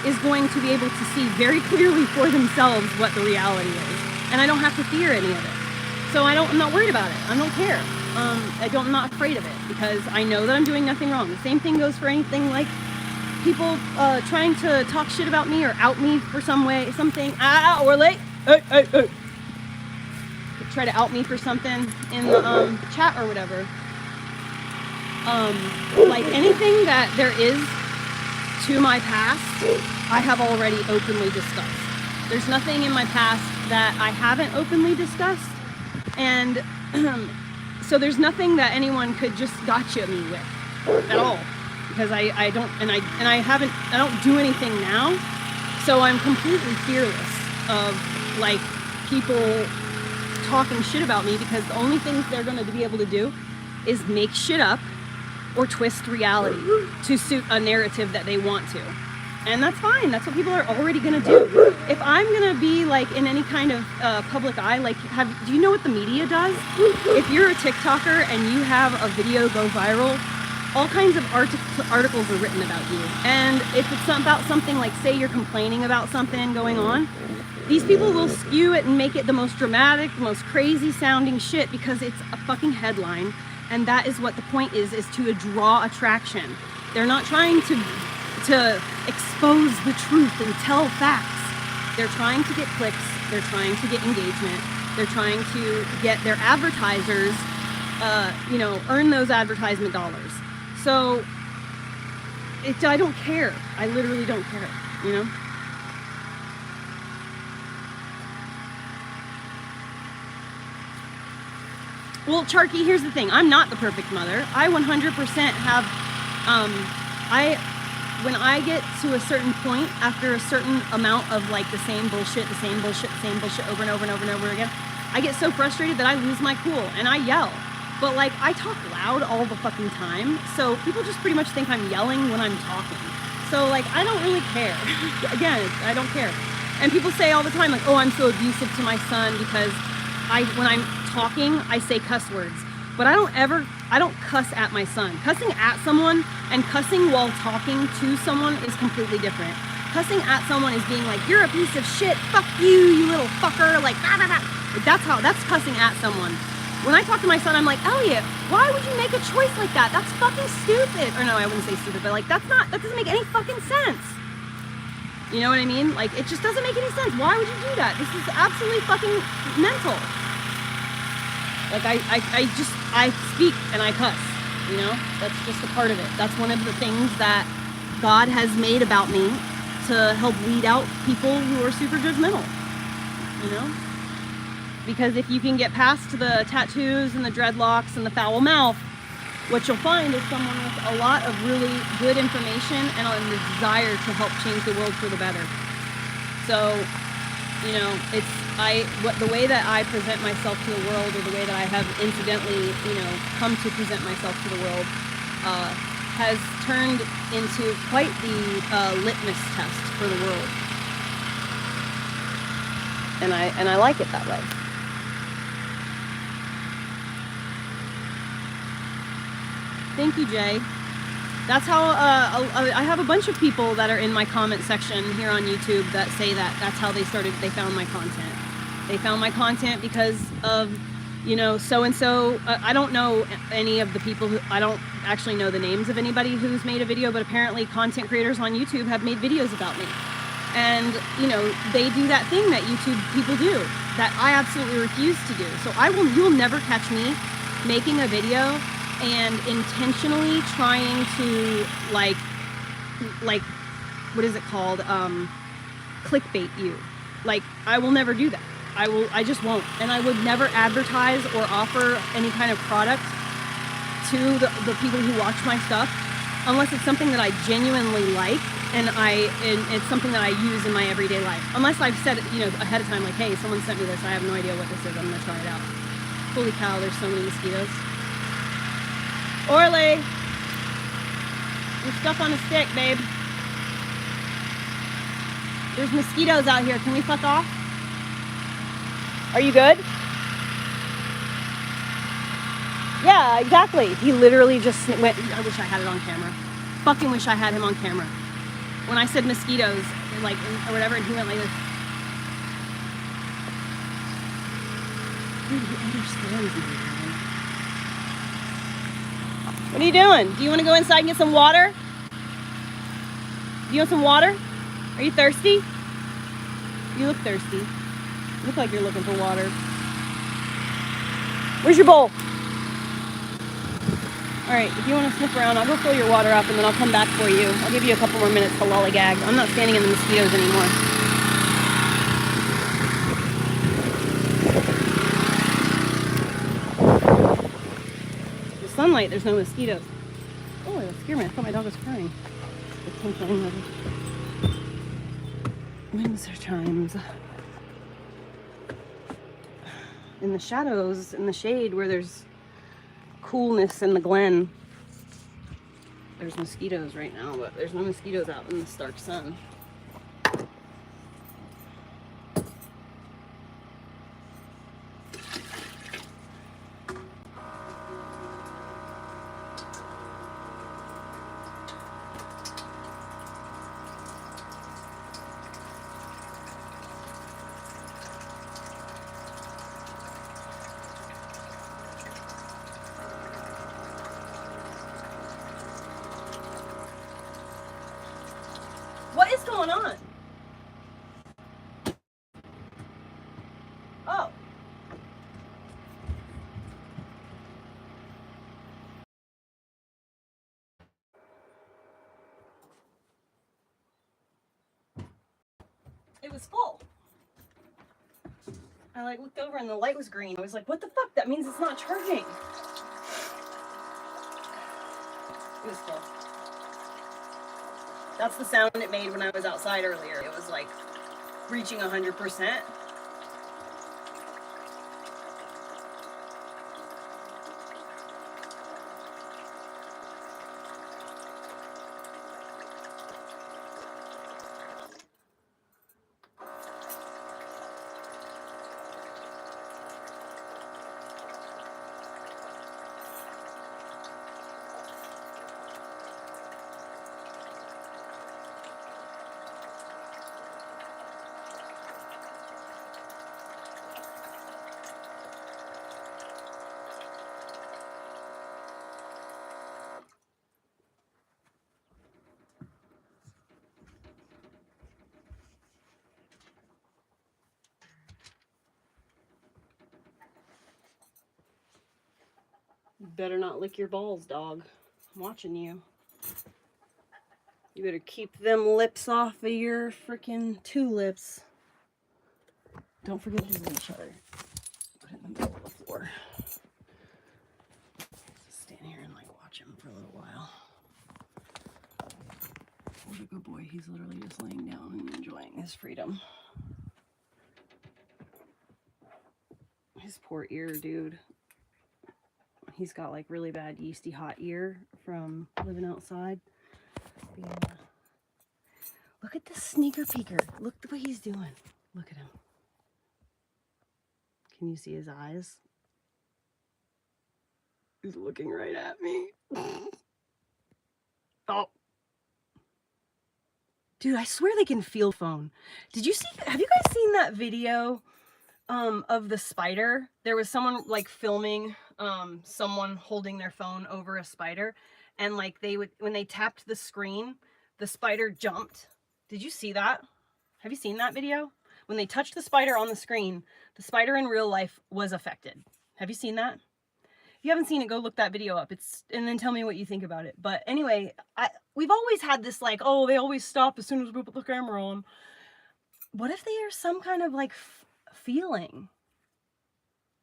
is going to be able to see very clearly for themselves what the reality is. And I don't have to fear any of it. So I'm not worried about it. I don't care. I'm not afraid of it because I know that I'm doing nothing wrong. The same thing goes for anything like people trying to talk shit about me or out me for something. Orley, hey. Try to out me for something in the chat or whatever. Like anything that there is to my past, I have already openly discussed. There's nothing in my past that I haven't openly discussed, and so there's nothing that anyone could just gotcha me with at all, because I don't do anything now, so I'm completely fearless of like people talking shit about me, because the only things they're going to be able to do is make shit up or twist reality to suit a narrative that they want to. And that's fine. That's what people are already going to do. If I'm going to be like in any kind of public eye, like do you know what the media does? If you're a TikToker and you have a video go viral, all kinds of articles are written about you. And if it's about something like, say you're complaining about something going on, these people will skew it and make it the most dramatic, the most crazy sounding shit, because it's a fucking headline. And that is what the point is to draw attraction. They're not trying to expose the truth and tell facts. They're trying to get clicks. They're trying to get engagement. They're trying to get their advertisers, earn those advertisement dollars. So I don't care. I literally don't care, you know? Well, Charky, here's the thing. I'm not the perfect mother. I 100% have, when I get to a certain point, after a certain amount of like the same bullshit over and over again, I get so frustrated that I lose my cool and I yell. But like, I talk loud all the fucking time, so people just pretty much think I'm yelling when I'm talking. So like, I don't really care. Again, I don't care. And people say all the time, like, oh, I'm so abusive to my son because when I'm talking, I say cuss words. But I don't cuss at my son. Cussing at someone and cussing while talking to someone is completely different. Cussing at someone is being like, you're a piece of shit, fuck you little fucker, like, blah, blah, blah. That's cussing at someone. When I talk to my son, I'm like, Elliot, why would you make a choice like that? That's fucking stupid. Or no, I wouldn't say stupid, but like, that doesn't make any fucking sense. You know what I mean? Like, it just doesn't make any sense. Why would you do that? This is absolutely fucking mental. Like, I speak and I cuss, you know? That's just a part of it. That's one of the things that God has made about me to help weed out people who are super judgmental, you know? Because if you can get past the tattoos and the dreadlocks and the foul mouth, what you'll find is someone with a lot of really good information and a desire to help change the world for the better. So, you know, the way that I present myself to the world, or the way that I have incidentally, you know, come to present myself to the world, has turned into quite the litmus test for the world. And I like it that way. Thank you, Jay. That's how I have a bunch of people that are in my comment section here on YouTube that say that's how they found my content. They found my content because of, you know, so-and-so. I don't know any of the people I don't actually know the names of anybody who's made a video, but apparently content creators on YouTube have made videos about me. And, you know, they do that thing that YouTube people do that I absolutely refuse to do. So you'll never catch me making a video and intentionally trying to like what is it called, clickbait you. Like, I will never do that. I just won't. And I would never advertise or offer any kind of product to the people who watch my stuff unless it's something that I genuinely like and it's something that I use in my everyday life. Unless I've said, you know, ahead of time, like, hey, someone sent me this, I have no idea what this is, I'm gonna try it out. Holy cow, there's so many mosquitoes. Orley, you're stuck on a stick, babe. There's mosquitoes out here. Can we fuck off? Are you good? Yeah, exactly. He literally just went. I wish I had it on camera. Fucking wish I had him on camera. When I said mosquitoes, like, or whatever, and he went like this. Dude, he understands me. What are you doing? Do you want to go inside and get some water? Do you want some water? Are you thirsty? You look thirsty. You look like you're looking for water. Where's your bowl? All right, if you want to sniff around, I'll go fill your water up and then I'll come back for you. I'll give you a couple more minutes to lollygag. I'm not standing in the mosquitoes anymore. The sunlight, there's no mosquitoes. Oh, that scared me. I thought my dog was crying. Windsor chimes. In the shadows, in the shade where there's coolness in the glen, there's mosquitoes right now, but there's no mosquitoes out in the stark sun. What is going on? Oh. It was full. I looked over and the light was green. I was like, what the fuck? That means it's not charging. It was full. That's the sound it made when I was outside earlier. It was like reaching 100%. You better not lick your balls, dog. I'm watching you. You better keep them lips off of your freaking tulips. Don't forget to visit each other. Put it in the middle of the floor. Just stand here and watch him for a little while. What a good boy. He's literally just laying down and enjoying his freedom. His poor ear, dude. He's got really bad yeasty hot ear from living outside. Yeah. Look at this sneaker peeker. Look at what he's doing. Look at him. Can you see his eyes? He's looking right at me. Oh. Dude, I swear they can feel phone. Have you guys seen that video of the spider? There was someone filming someone holding their phone over a spider, and when they tapped the screen, the spider jumped. Did you see that? Have you seen that video? When they touched the spider on the screen, the spider in real life was affected. Have you seen that? If you haven't seen it, go look that video up. And then tell me what you think about it. But anyway, we've always had this oh, they always stop as soon as we put the camera on. What if there's some kind of feeling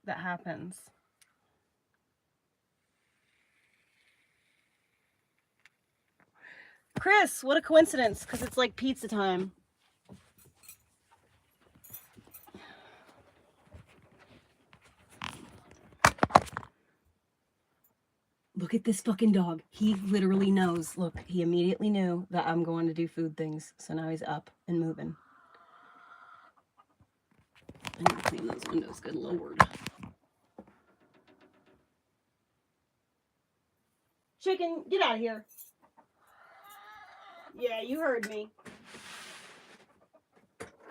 that happens? Chris, what a coincidence, because it's pizza time. Look at this fucking dog. He literally knows. Look, he immediately knew that I'm going to do food things. So now he's up and moving. I need to clean those windows. Good Lord. Chicken, get out of here. Yeah, you heard me.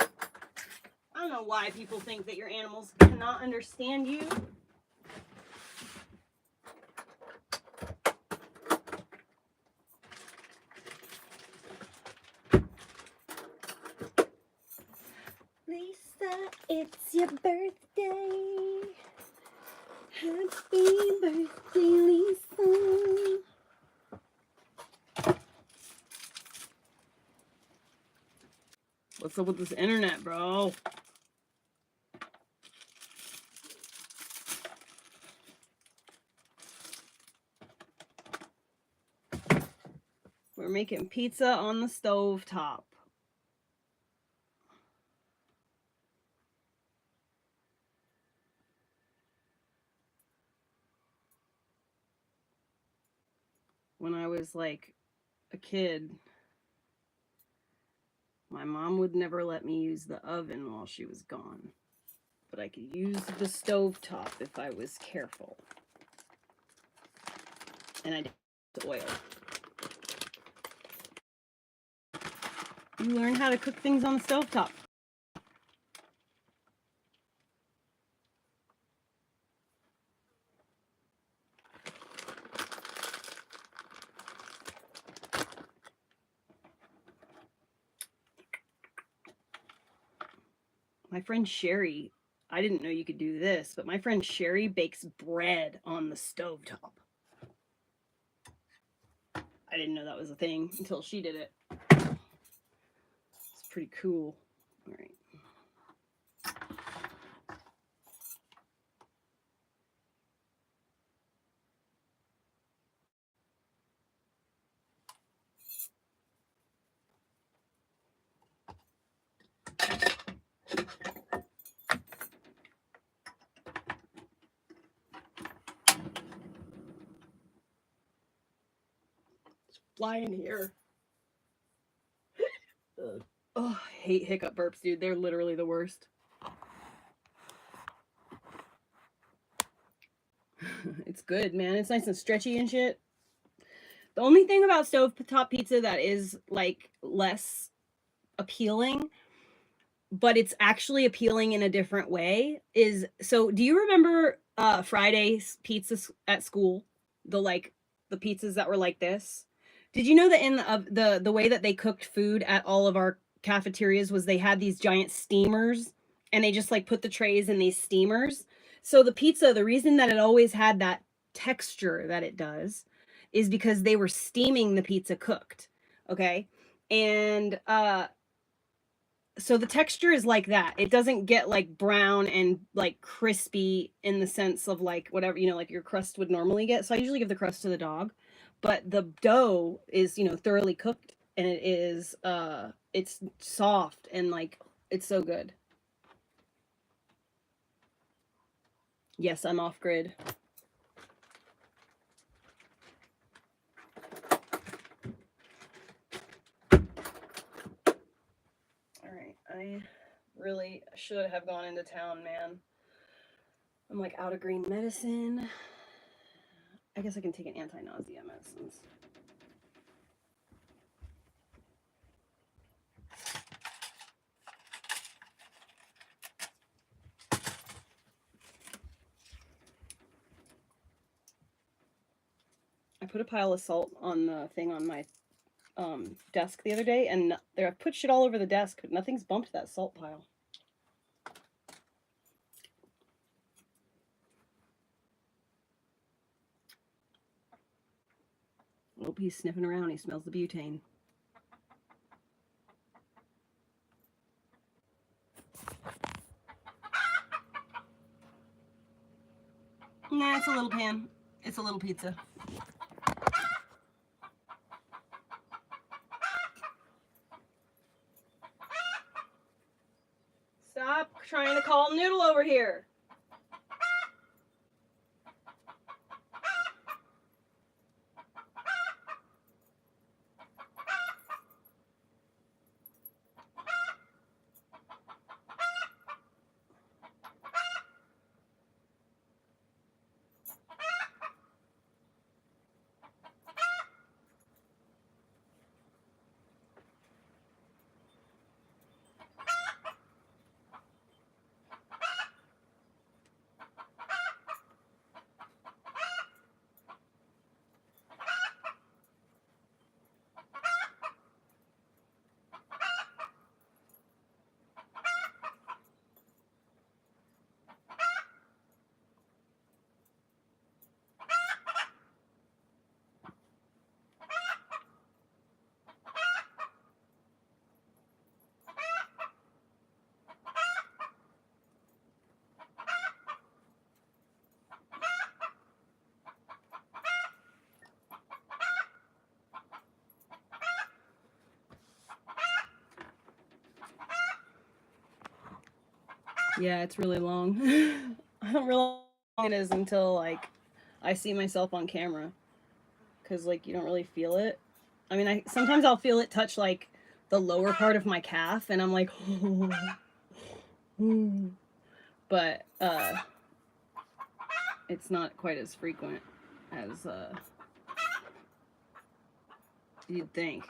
I don't know why people think that your animals cannot understand you. It's your birthday. Happy birthday, Lisa. What's up with this internet, bro? We're making pizza on the stove top. When I was like a kid, my mom would never let me use the oven while she was gone, but I could use the stove top if I was careful. And I did the oil. You learn how to cook things on the stove top. My friend Sherry, I didn't know you could do this, but my friend Sherry bakes bread on the stovetop. I didn't know that was a thing until she did it. It's pretty cool. All right. Fly in here. Oh, I hate hiccup burps, dude. They're literally the worst. It's good, man. It's nice and stretchy and shit. The only thing about stovetop pizza that is like less appealing, but it's actually appealing in a different way, is, so do you remember Friday's pizzas at school? The pizzas that were like this? Did you know that in the way that they cooked food at all of our cafeterias was they had these giant steamers, and they just like put the trays in these steamers? So the pizza, the reason that it always had that texture that it does is because they were steaming the pizza cooked. Okay. And so the texture is like that. It doesn't get like brown and like crispy in the sense of like whatever, like your crust would normally get. So I usually give the crust to the dog, but the dough is, thoroughly cooked, and it's soft and like, it's so good. Yes, I'm off grid. All right. I really should have gone into town, man. I'm like out of green medicine. I guess I can take an anti-nausea medicines. I put a pile of salt on the thing on my desk the other day, and I put shit all over the desk, but nothing's bumped that salt pile. Oh, he's sniffing around. He smells the butane. Nah, it's a little pan. It's a little pizza. Stop trying to call Noodle over here. Yeah, it's really long. I don't realize how long it is until like I see myself on camera, because like you don't really feel it. I mean, I sometimes I'll feel it touch like the lower part of my calf, and I'm like, but it's not quite as frequent as you'd think.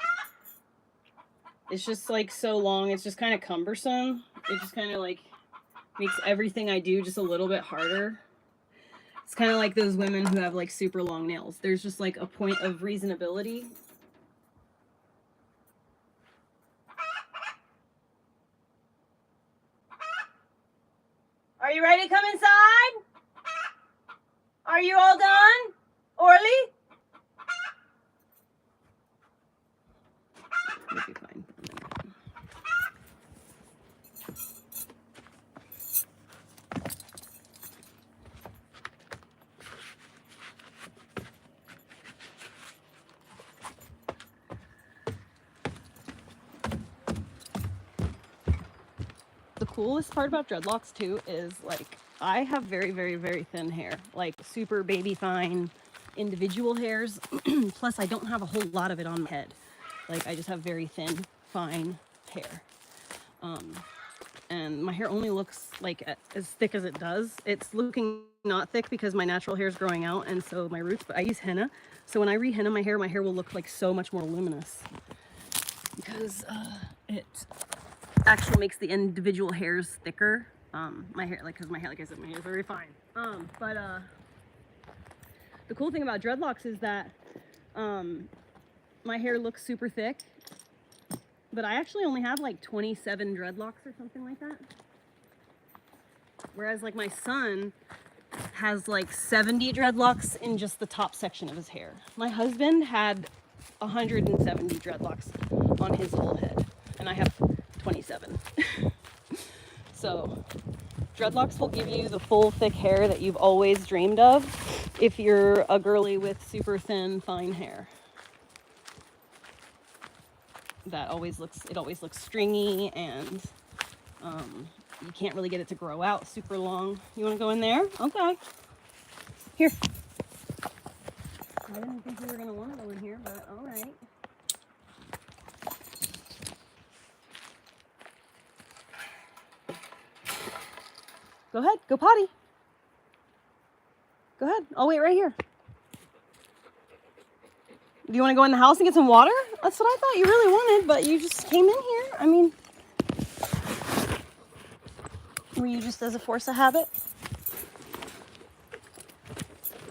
It's just like so long. It's just kind of cumbersome. It just kind of like makes everything I do just a little bit harder. It's kind of like those women who have like super long nails. There's just like a point of reasonability. Are you ready to come inside? Are you all done? Orly? You'll be fine. The coolest part about dreadlocks too is like I have very, very, very thin hair, like super baby fine individual hairs. Plus I don't have a whole lot of it on my head. Like I just have very thin, fine hair. And my hair only looks like as thick as it does. It's looking not thick because my natural hair is growing out and so my roots, but I use henna. So when I re-henna my hair will look like so much more luminous because it actually makes the individual hairs thicker. My hair, like, cause my hair, like I said, my hair is very fine. But the cool thing about dreadlocks is that my hair looks super thick, but I actually only have like 27 dreadlocks or something like that. Whereas like my son has like 70 dreadlocks in just the top section of his hair. My husband had 170 dreadlocks on his whole head, and I have 27. So dreadlocks will give you the full thick hair that you've always dreamed of if you're a girly with super thin, fine hair. It always looks stringy, and you can't really get it to grow out super long. You want to go in there? Okay. Here. I didn't think you were going to want to go in here, but all right. Go ahead. Go potty. Go ahead. I'll wait right here. Do you want to go in the house and get some water? That's what I thought you really wanted, but you just came in here. I mean, were you just as a force of habit?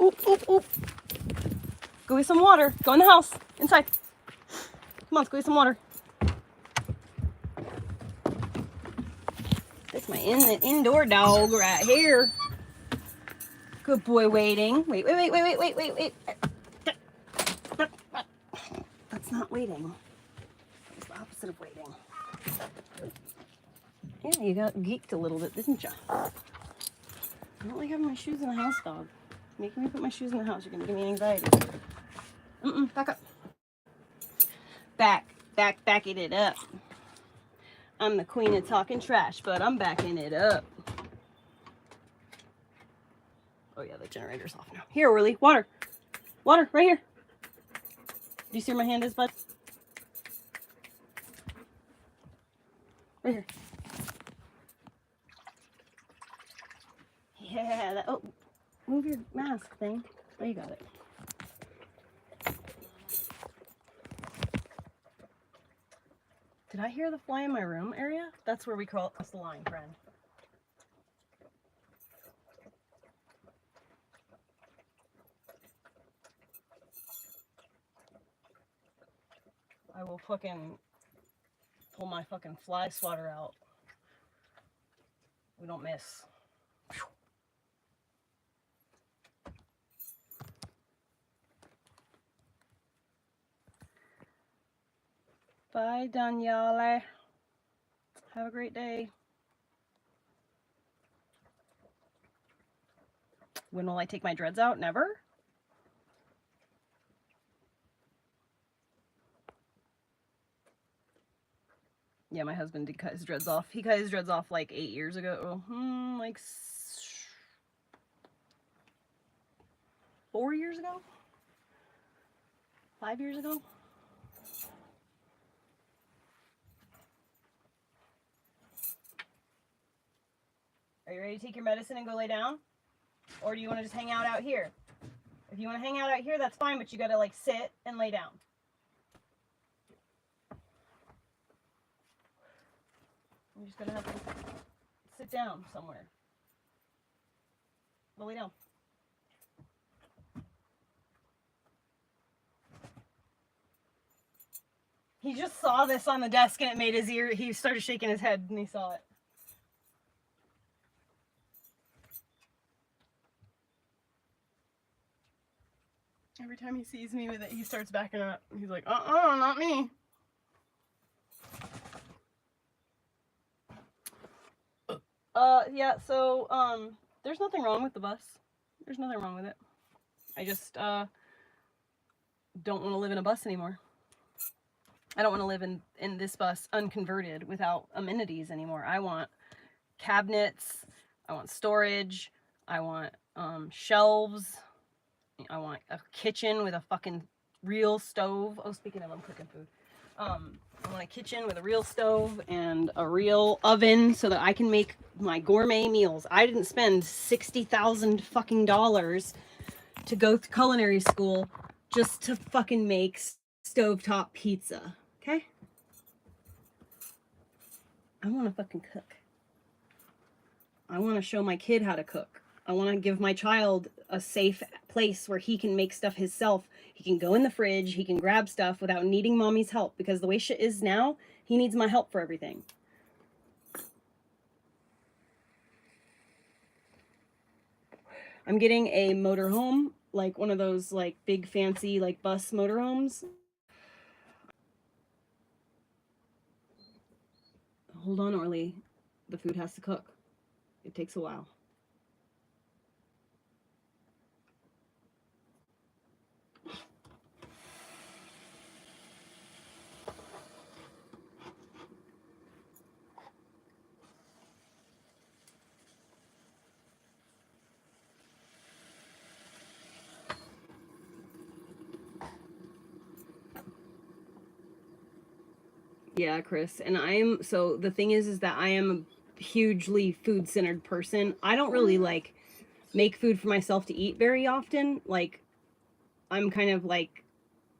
Oop, oop, oop. Go get some water. Go in the house. Inside. Come on, let's go get some water. That's my indoor dog right here. Good boy waiting. Wait. That's not waiting. That's the opposite of waiting. Yeah, you got geeked a little bit, didn't you? I don't like having my shoes in the house, dog. Making me put my shoes in the house, you're gonna give me anxiety. Back up. Backing it up. I'm the queen of talking trash, but I'm backing it up. Oh yeah, the generator's off now. Here, Orley, water. Water, right here. Do you see where my hand is, bud? Right here. Yeah, oh, move your mask thing. Oh, you got it. Did I hear the fly in my room area? That's where we cross the line, friend. I will fucking pull my fucking fly swatter out. We don't miss. Bye, Daniele. Have a great day. When will I take my dreads out? Never? Yeah, my husband did cut his dreads off. He cut his dreads off like 8 years ago. Like 4 years ago? 5 years ago? Are you ready to take your medicine and go lay down? Or do you want to just hang out here? If you want to hang out here, that's fine, but you gotta like sit and lay down. You're just gonna have to sit down somewhere. Go lay down. He just saw this on the desk and it made his ear, he started shaking his head and he saw it. Every time he sees me with it, he starts backing up. He's like, not me. Yeah, so, there's nothing wrong with the bus. There's nothing wrong with it. I just, don't want to live in a bus anymore. I don't want to live in this bus unconverted without amenities anymore. I want cabinets. I want storage. I want, shelves. I want a kitchen with a fucking real stove. Oh, speaking of, I'm cooking food. I want a kitchen with a real stove and a real oven so that I can make my gourmet meals. I didn't spend $60,000 fucking dollars to go to culinary school just to fucking make stovetop pizza. Okay? I want to fucking cook. I want to show my kid how to cook. I want to give my child a safe place where he can make stuff himself. He can go in the fridge, he can grab stuff without needing mommy's help, because the way shit is now, he needs my help for everything. I'm getting a motorhome, like one of those like big fancy like bus motorhomes. Hold on, Orley. The food has to cook. It takes a while. Yeah, Chris. And so the thing is that I am a hugely food-centered person. I don't really like make food for myself to eat very often. Like, I'm kind of like,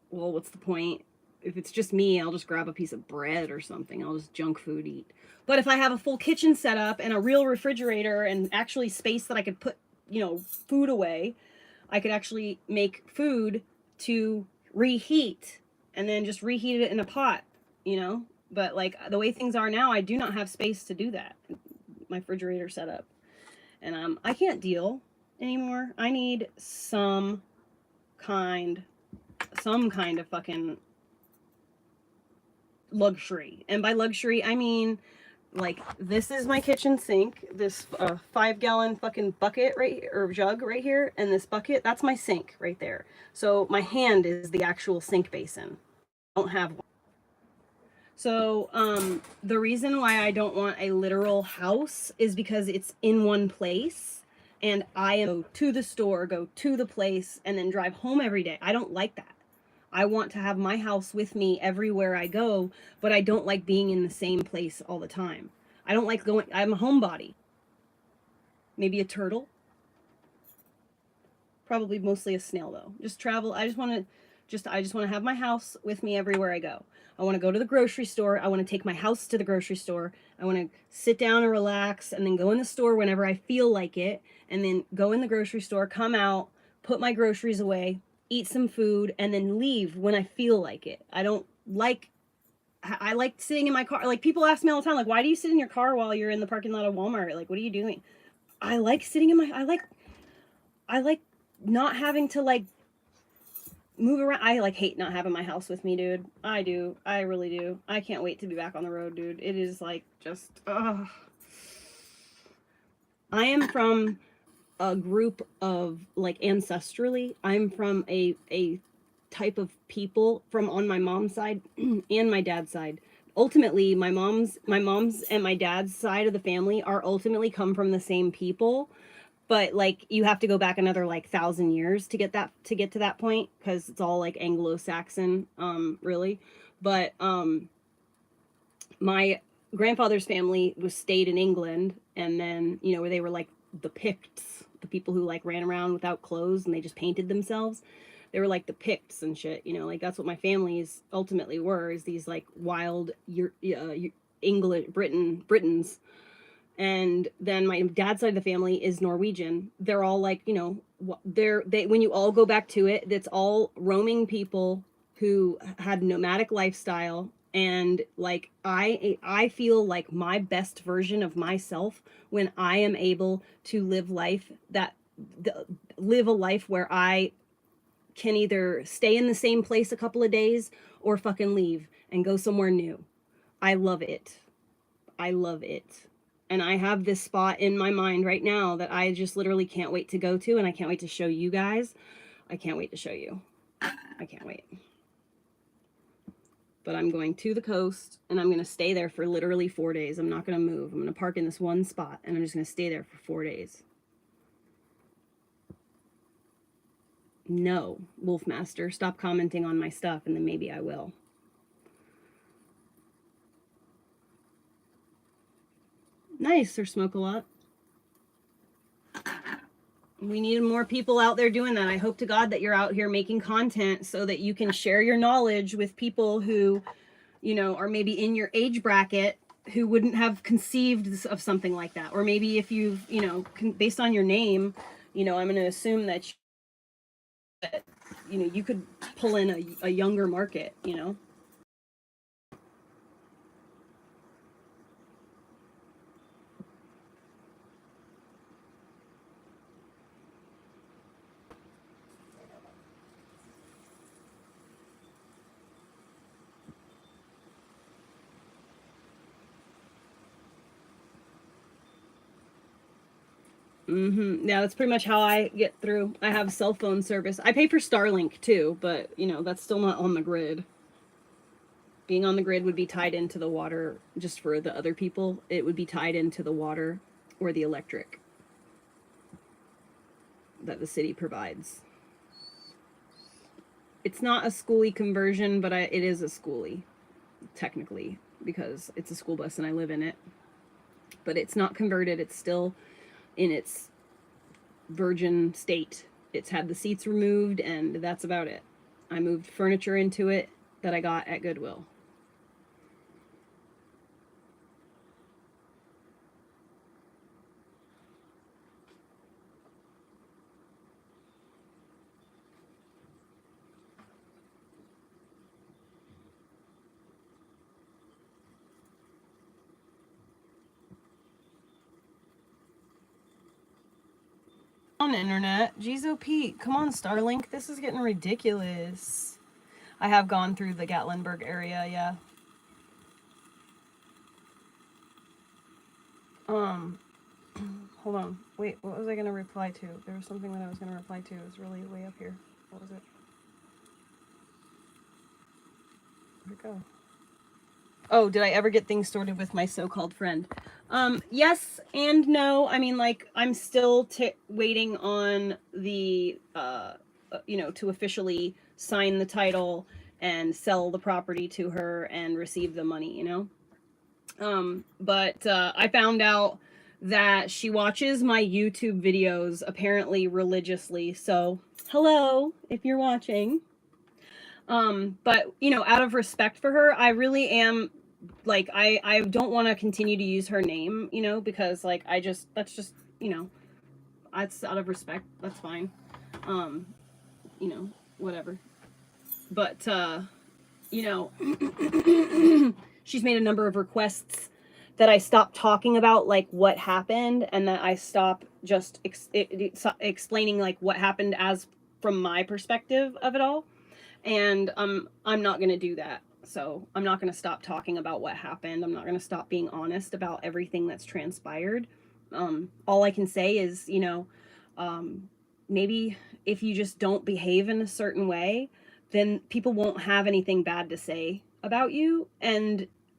well, what's the point? If it's just me, I'll just grab a piece of bread or something. I'll just junk food eat. But if I have a full kitchen set up and a real refrigerator and actually space that I could put, food away, I could actually make food to reheat and then just reheat it in a pot, But like the way things are now, I do not have space to do that. My refrigerator set up. And I can't deal anymore. I need some kind of fucking luxury. And by luxury, I mean, like, this is my kitchen sink, this 5-gallon fucking bucket right here, or jug right here, and this bucket, that's my sink right there. So my hand is the actual sink basin. I don't have one. So the reason why I don't want a literal house is because it's in one place, and I go to the store, go to the place, and then drive home every day. I don't like that. I want to have my house with me everywhere I go, but I don't like being in the same place all the time. I don't like going, I'm a homebody. Maybe a turtle. Probably mostly a snail though. Just travel. I just want to have my house with me everywhere I go. I want to go to the grocery store. I want to take my house to the grocery store. I want to sit down and relax and then go in the store whenever I feel like it, and then go in the grocery store, come out, put my groceries away, eat some food, and then leave when I feel like it. I like sitting in my car. Like, people ask me all the time, like, why do you sit in your car while you're in the parking lot of Walmart? Like, what are you doing? I like sitting in I like not having to like move around. I like hate not having my house with me, dude. I do. I really do. I can't wait to be back on the road, dude. It is like just, I am from a group of, like, ancestrally, I'm from a type of people from on my mom's side and my dad's side ultimately my mom's and my dad's side of the family are ultimately come from the same people, but like you have to go back another like 1,000 years to get to that point, because it's all like Anglo-Saxon, really. But my grandfather's family was stayed in England, and then, you know, where they were like the Picts, the people who like ran around without clothes and they just painted themselves. They were like the Picts and shit, you know, like that's what my families ultimately were, is these like wild English Britons. And then my dad's side of the family is Norwegian. They're all like, you know, they when you all go back to it, it's all roaming people who had nomadic lifestyle. And like I feel like my best version of myself when I am able to live life live a life where I can either stay in the same place a couple of days or fucking leave and go somewhere new. I love it. I love it. And I have this spot in my mind right now that I just literally can't wait to go to, and I can't wait to show you guys. I can't wait to show you. I can't wait. But I'm going to the coast, and I'm going to stay there for literally 4 days. I'm not going to move. I'm going to park in this one spot, and I'm just going to stay there for 4 days. No, Wolfmaster, stop commenting on my stuff, and then maybe I will. Nice, or smoke a lot. We need more people out there doing that. I hope to God that you're out here making content so that you can share your knowledge with people who, you know, are maybe in your age bracket, who wouldn't have conceived of something like that. Or maybe if you've, you know, based on your name, you know, I'm going to assume that, you know, you could pull in a younger market, you know. Yeah, that's pretty much how I get through. I have cell phone service. I pay for Starlink too, but you know, that's still not on the grid. Being on the grid would be tied into the water. Just for the other people, it would be tied into the water or the electric that the city provides. It's not a schoolie conversion, but it is a schoolie, technically, because it's a school bus and I live in it. But it's not converted. It's still in its virgin state. It's had the seats removed, and that's about it. I moved furniture into it that I got at Goodwill. On the internet. Jeez, Pete, come on, Starlink. This is getting ridiculous. I have gone through the Gatlinburg area, yeah. Hold on. Wait, what was I going to reply to? There was something that I was going to reply to. It was really way up here. What was it? Where'd it go? Oh, did I ever get things sorted with my so-called friend? Yes and no. I mean, like, I'm still waiting on the, you know, to officially sign the title and sell the property to her and receive the money, you know? But I found out that she watches my YouTube videos apparently religiously. So, hello, if you're watching. But, you know, out of respect for her, I really am, like, I don't want to continue to use her name, you know, because, like, that's just, you know, that's out of respect. That's fine. You know, whatever. But, you know, she's made a number of requests that I stop talking about, like, what happened, and that I stop just explaining, like, what happened as from my perspective of it all. And I'm not going to do that. So I'm not going to stop talking about what happened. I'm not going to stop being honest about everything that's transpired. All I can say is, you know, maybe if you just don't behave in a certain way, then people won't have anything bad to say about you. And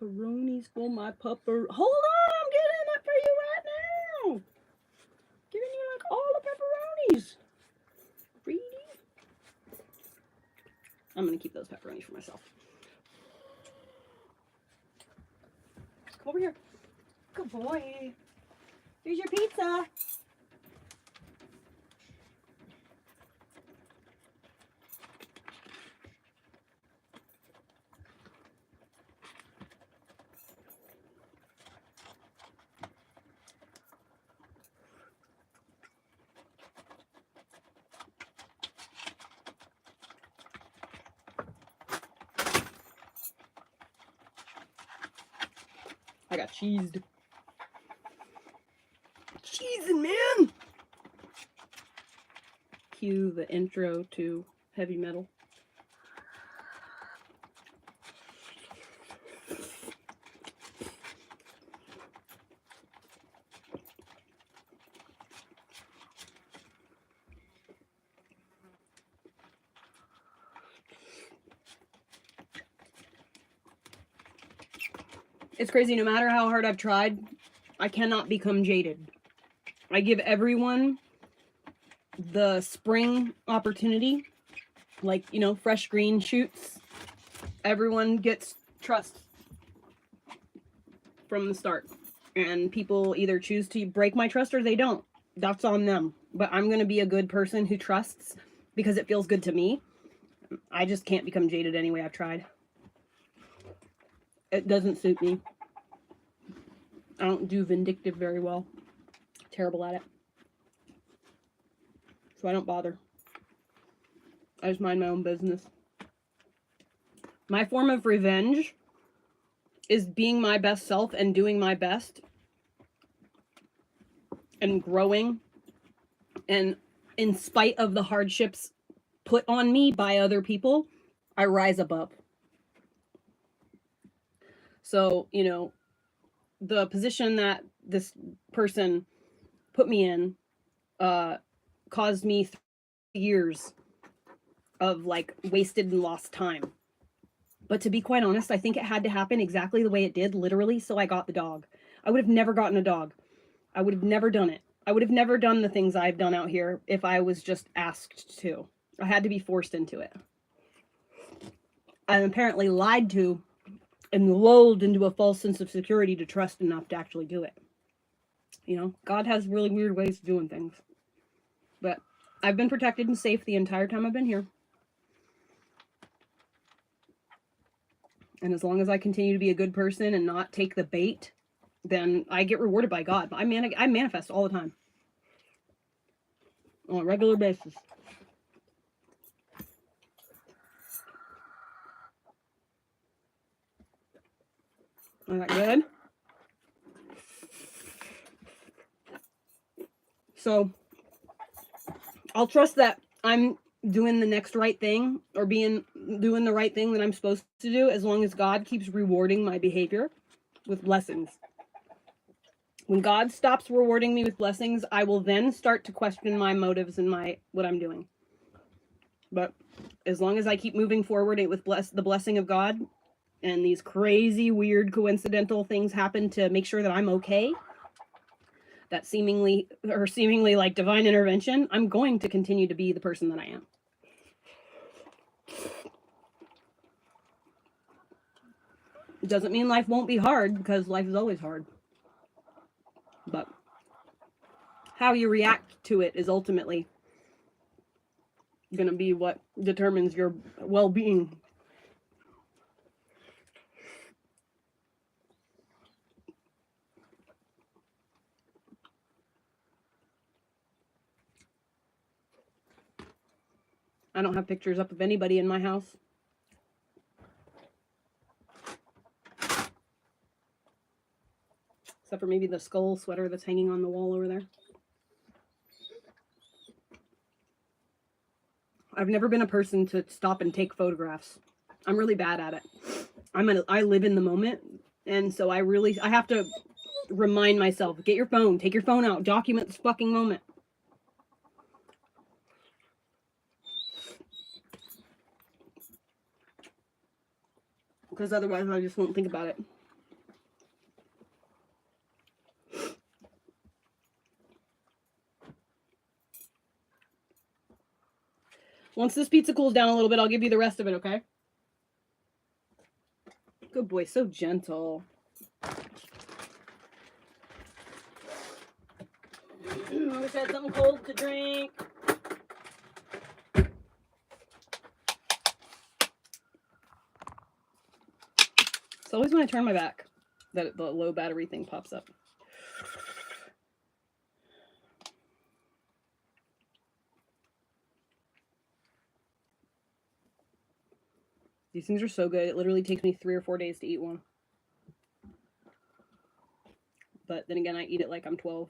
Pepperonis for my pupper. Hold on, I'm getting it for you right now. Giving you like all the pepperonis. Greedy. I'm gonna keep those pepperonis for myself. Come over here. Good boy. Here's your pizza. I got cheesed. Cheesing, man! Cue the intro to heavy metal. It's crazy, no matter how hard I've tried, I cannot become jaded. I give everyone the spring opportunity, like, you know, fresh green shoots. Everyone gets trust from the start. And people either choose to break my trust or they don't. That's on them. But I'm going to be a good person who trusts because it feels good to me. I just can't become jaded anyway. I've tried. It doesn't suit me. I don't do vindictive very well. Terrible at it. So I don't bother. I just mind my own business. My form of revenge is being my best self and doing my best and growing. And in spite of the hardships put on me by other people, I rise above. So, you know, the position that this person put me in caused me 3 years of like wasted and lost time. But to be quite honest, I think it had to happen exactly the way it did, literally, so I got the dog. I would have never gotten a dog. I would have never done it. I would have never done the things I've done out here if I was just asked to. I had to be forced into it. I'm apparently lied to and lulled into a false sense of security to trust enough to actually do it. You know, God has really weird ways of doing things. But I've been protected and safe the entire time I've been here. And as long as I continue to be a good person and not take the bait, then I get rewarded by God. I manifest all the time. On a regular basis. Is that good? So, I'll trust that I'm doing the next right thing or doing the right thing that I'm supposed to do as long as God keeps rewarding my behavior with blessings. When God stops rewarding me with blessings, I will then start to question my motives and what I'm doing. But as long as I keep moving forward with the blessing of God, and these crazy, weird, coincidental things happen to make sure that I'm okay, that seemingly like divine intervention, I'm going to continue to be the person that I am. It doesn't mean life won't be hard, because life is always hard. But how you react to it is ultimately going to be what determines your well-being. I don't have pictures up of anybody in my house. Except for maybe the skull sweater that's hanging on the wall over there. I've never been a person to stop and take photographs. I'm really bad at it. I live in the moment, and so I have to remind myself, get your phone, take your phone out, document this fucking moment. Because otherwise I just won't think about it. Once this pizza cools down a little bit, I'll give you the rest of it, okay? Good boy, so gentle. I wish I had something cold to drink. It's always when I turn my back that the low battery thing pops up. These things are so good. It literally takes me 3 or 4 days to eat one. But then again, I eat it like I'm 12.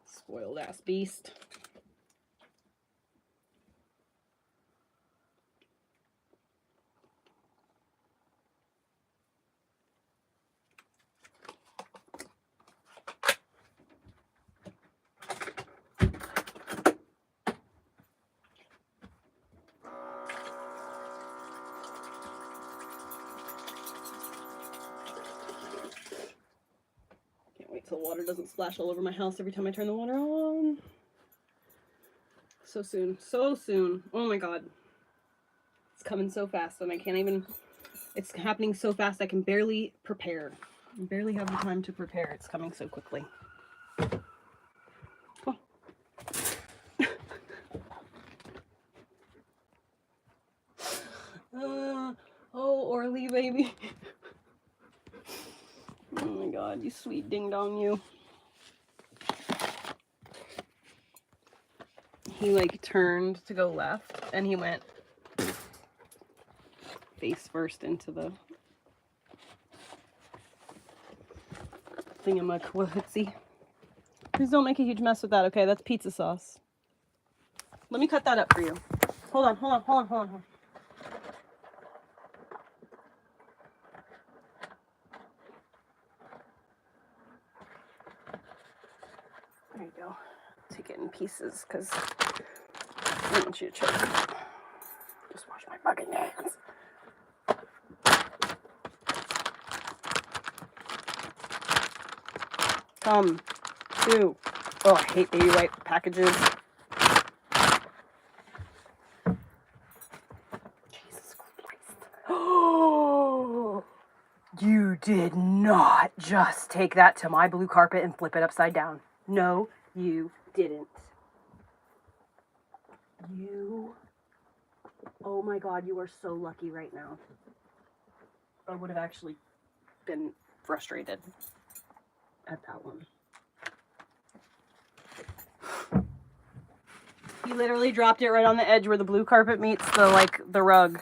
Spoiled ass beast. Wait till the water doesn't splash all over my house every time I turn the water on. So soon. So soon. Oh my god. It's coming so fast and I can't even... It's happening so fast I can barely prepare. I barely have the time to prepare. It's coming so quickly. Oh, Orley, baby. Oh my god, you sweet ding-dong, you. He, like, turned to go left, and he went face first into the thingamajiggy. Please don't make a huge mess with that, okay? That's pizza sauce. Let me cut that up for you. Hold on, hold on, hold on, hold on, hold on. There you go. Take it in pieces, because I don't want you to choke. Just wash my fucking hands. Come. Do. Oh, I hate baby wipe packages. Jesus Christ. Oh, you did not just take that to my blue carpet and flip it upside down. No, you didn't. You... Oh my god, you are so lucky right now. I would have actually been frustrated at that one. He literally dropped it right on the edge where the blue carpet meets the rug.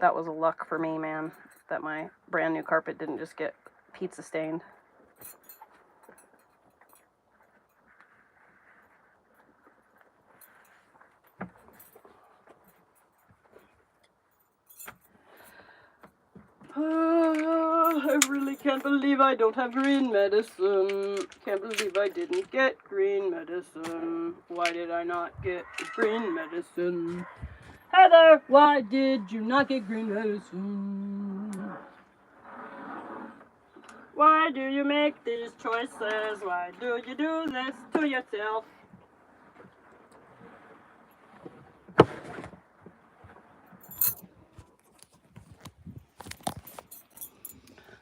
That was a luck for me, man, that my brand new carpet didn't just get pizza stained. I really can't believe I don't have green medicine. Can't believe I didn't get green medicine. Why did I not get green medicine? Heather, why did you not get green medicine? Why do you make these choices? Why do you do this to yourself?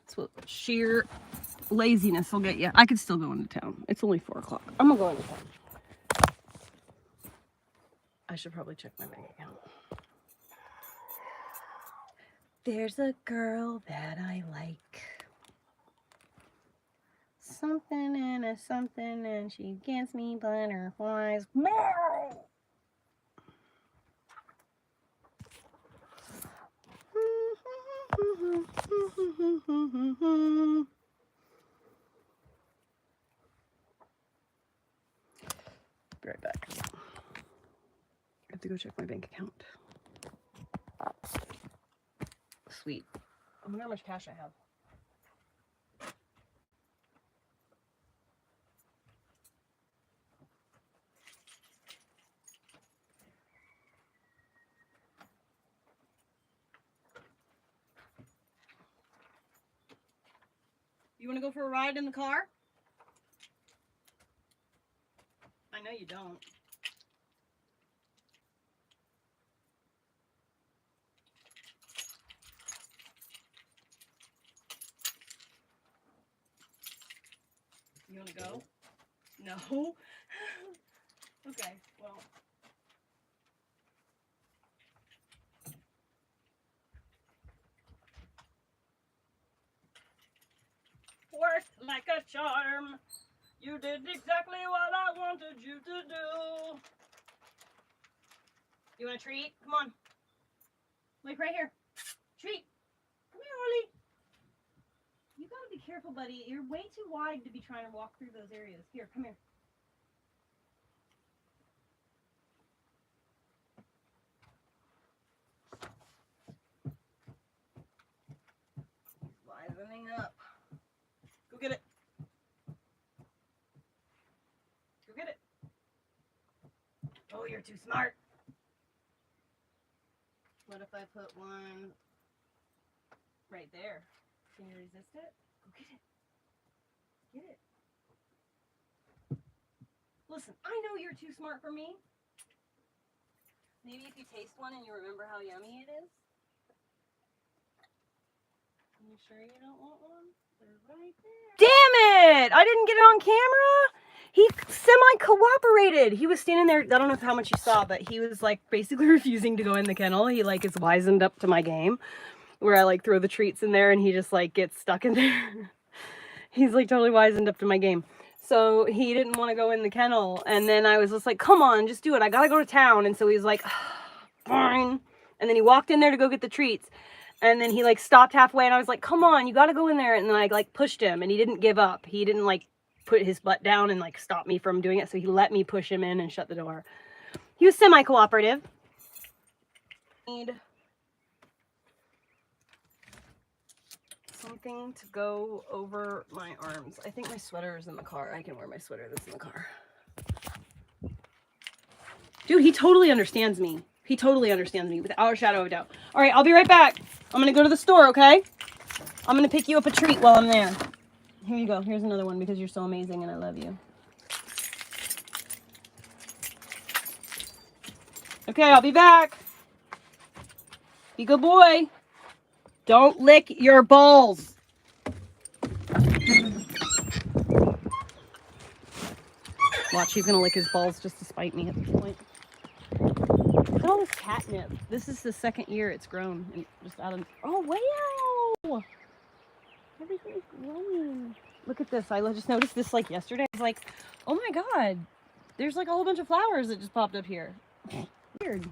That's what sheer laziness will get you. I could still go into town. It's only 4 o'clock. I'm gonna go into town. I should probably check my bank account. There's a girl that I like. Something and a something, and she gives me butterflies. Be right back. I have to go check my bank account. Sweet. I wonder how much cash I have. You want to go for a ride in the car? I know you don't. You want to go? No? Okay, well. Worked like a charm. You did exactly what I wanted you to do. You want a treat? Come on. Like right here. Treat. Come here, Orley. You gotta be careful, buddy. You're way too wide to be trying to walk through those areas. Here, come here. Livening up. Go get it. Go get it. Oh, you're too smart. What if I put one right there? Can you resist it? Go get it. Get it. Listen, I know you're too smart for me. Maybe if you taste one and you remember how yummy it is. Are you sure you don't want one? They're right there. Damn it! I didn't get it on camera. He semi-cooperated. He was standing there. I don't know how much you saw, but he was like basically refusing to go in the kennel. He like is wizened up to my game where I like throw the treats in there and he just like gets stuck in there. He's like totally wizened up to my game. So he didn't want to go in the kennel. And then I was just like, come on, just do it. I got to go to town. And so he's like, fine. And then he walked in there to go get the treats. And then he like stopped halfway and I was like, come on, you got to go in there. And then I like pushed him and he didn't give up. He didn't like put his butt down and like stop me from doing it. So he let me push him in and shut the door. He was semi-cooperative. Need something to go over my arms. I think my sweater is in the car. I can wear my sweater that's in the car. Dude, he totally understands me. He totally understands me without a shadow of a doubt. All right, I'll be right back. I'm going to go to the store, okay? I'm going to pick you up a treat while I'm there. Here you go. Here's another one because you're so amazing and I love you. Okay, I'll be back. Be a good boy. Don't lick your balls. Watch, he's going to lick his balls just to spite me at this point. Look at all this catnip. This is the second year it's grown. And just out of... Oh, wow! Everything's growing. Look at this. I just noticed this like yesterday. I was like, oh my god. There's like a whole bunch of flowers that just popped up here. Weird.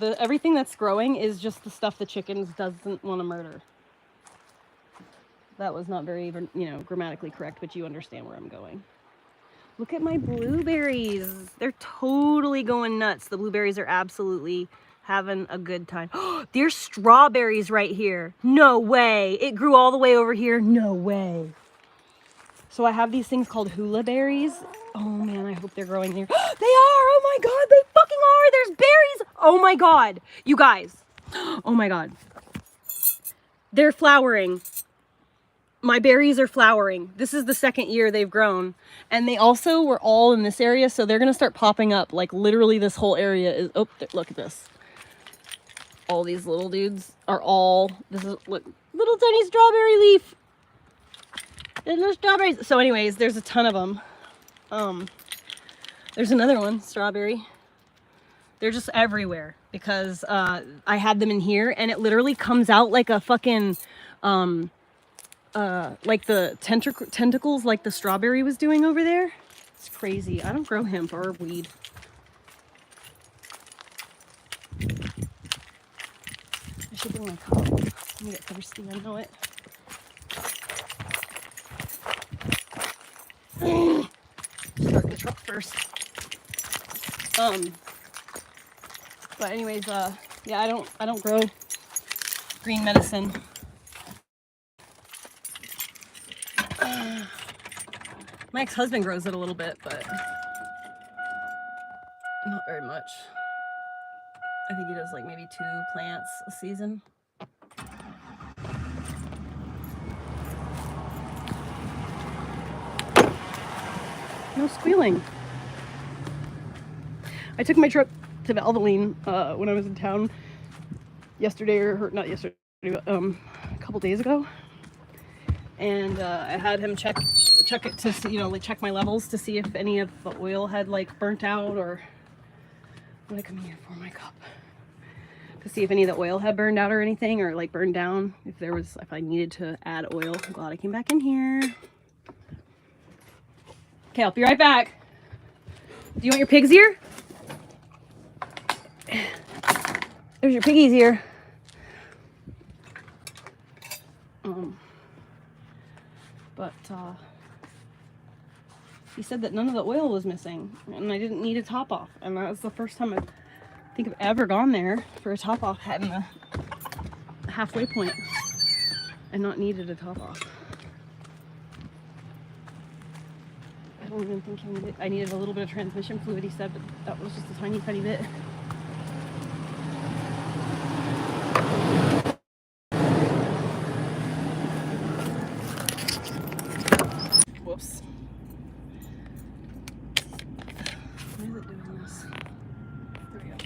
Everything that's growing is just the stuff the chickens doesn't want to murder. That was not very, grammatically correct, but you understand where I'm going. Look at my blueberries. They're totally going nuts. The blueberries are absolutely having a good time. There's strawberries right here. No way. It grew all the way over here. No way. So I have these things called hula berries. Oh man, I hope they're growing here. They are! Oh my god, they fucking are! There's berries! Oh my god. You guys. Oh my god. They're flowering. My berries are flowering. This is the second year they've grown. And they also were all in this area, so they're gonna start popping up. Like literally this whole area is, oh, look at this. All these little dudes are all, this is, look, little tiny strawberry leaf. There's no strawberries. So anyways, there's a ton of them. There's another one, strawberry. They're just everywhere because I had them in here and it literally comes out like a fucking, like the tentacles like the strawberry was doing over there. It's crazy. I don't grow hemp or weed. I should bring my cup. I'm gonna get thirsty, I know it. Start the truck first. But anyways, yeah, I don't grow green medicine. My ex-husband grows it a little bit, but not very much. I think he does like maybe 2 plants a season. No squealing. I took my truck to Valvoline when I was in town yesterday, or not yesterday, but a couple days ago. And I had him check it to see, like check my levels to see if any of the oil had like burnt out, or what I come here for my cup. To see if any of the oil had burned out or anything, or like burned down, if I needed to add oil. I'm glad I came back in here. Okay, I'll be right back. Do you want your pig's ear? There's your piggy's ear. He said that none of the oil was missing, and I didn't need a top off. And that was the first time I think I've ever gone there for a top off, heading the halfway point and not needed a top off. I don't even think I needed a little bit of transmission fluid, he said, but that was just a tiny, tiny bit. Whoops. Why is it doing this? There we go.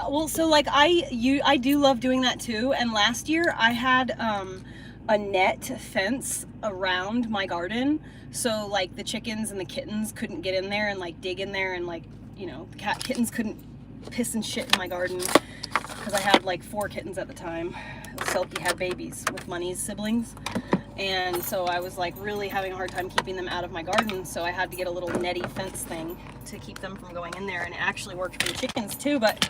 Well, so like I do love doing that too. And last year I had a net fence around my garden, so like the chickens and the kittens couldn't get in there and like dig in there, and like, you know, the kittens couldn't piss and shit in my garden, because I had like 4 kittens at the time. Selkie had babies with Money's siblings, and so I was like really having a hard time keeping them out of my garden, so I had to get a little netty fence thing to keep them from going in there. And it actually worked for the chickens too, but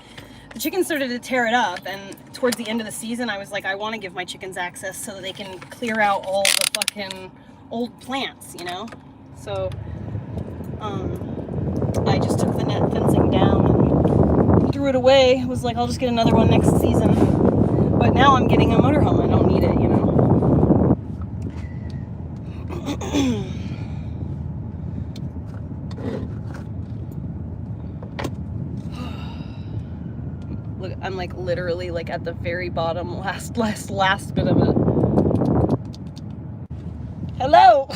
the chickens started to tear it up, and towards the end of the season I was like, I want to give my chickens access so that they can clear out all the fucking old plants, you know? So I just took the net fencing down and threw it away. I was like, I'll just get another one next season. But now I'm getting a motorhome. I don't need it, you know? Look, I'm like literally like at the very bottom, last bit of it. Hello.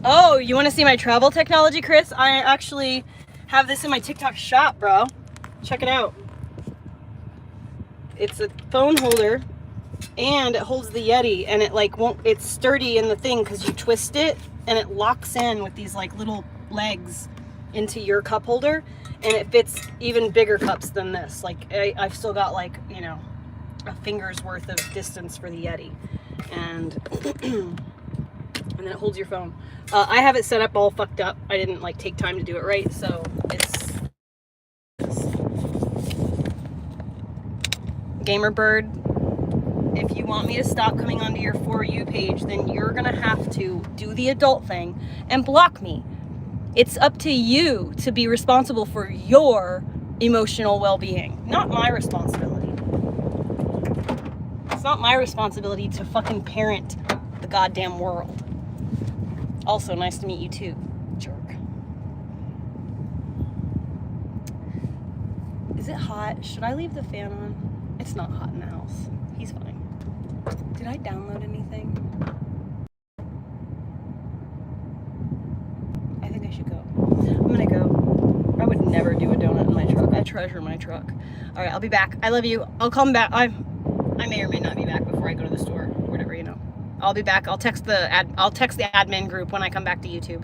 Oh, you want to see my travel technology, Chris? I actually have this in my TikTok shop, bro. Check it out. It's a phone holder, and it holds the Yeti, and it like won't, it's sturdy in the thing because you twist it and it locks in with these like little legs into your cup holder, and it fits even bigger cups than this. Like I've still got like, you know, a finger's worth of distance for the Yeti, and and then it holds your phone. I have it set up all fucked up. I didn't like take time to do it right, so it's Gamer Bird. If you want me to stop coming onto your For You page, then you're gonna have to do the adult thing and block me. It's up to you to be responsible for your emotional well-being, not my responsibility. It's not my responsibility to fucking parent the goddamn world. Also, nice to meet you too, jerk. Is it hot? Should I leave the fan on? It's not hot in the house. He's fine. Did I download anything? I think I should go. I'm gonna go. I would never do a donut in my truck. I treasure my truck. All right, I'll be back. I love you. I'll come back. I may or may not be back before I go to the store, or whatever, you know. I'll be back. I'll text the admin group when I come back to YouTube.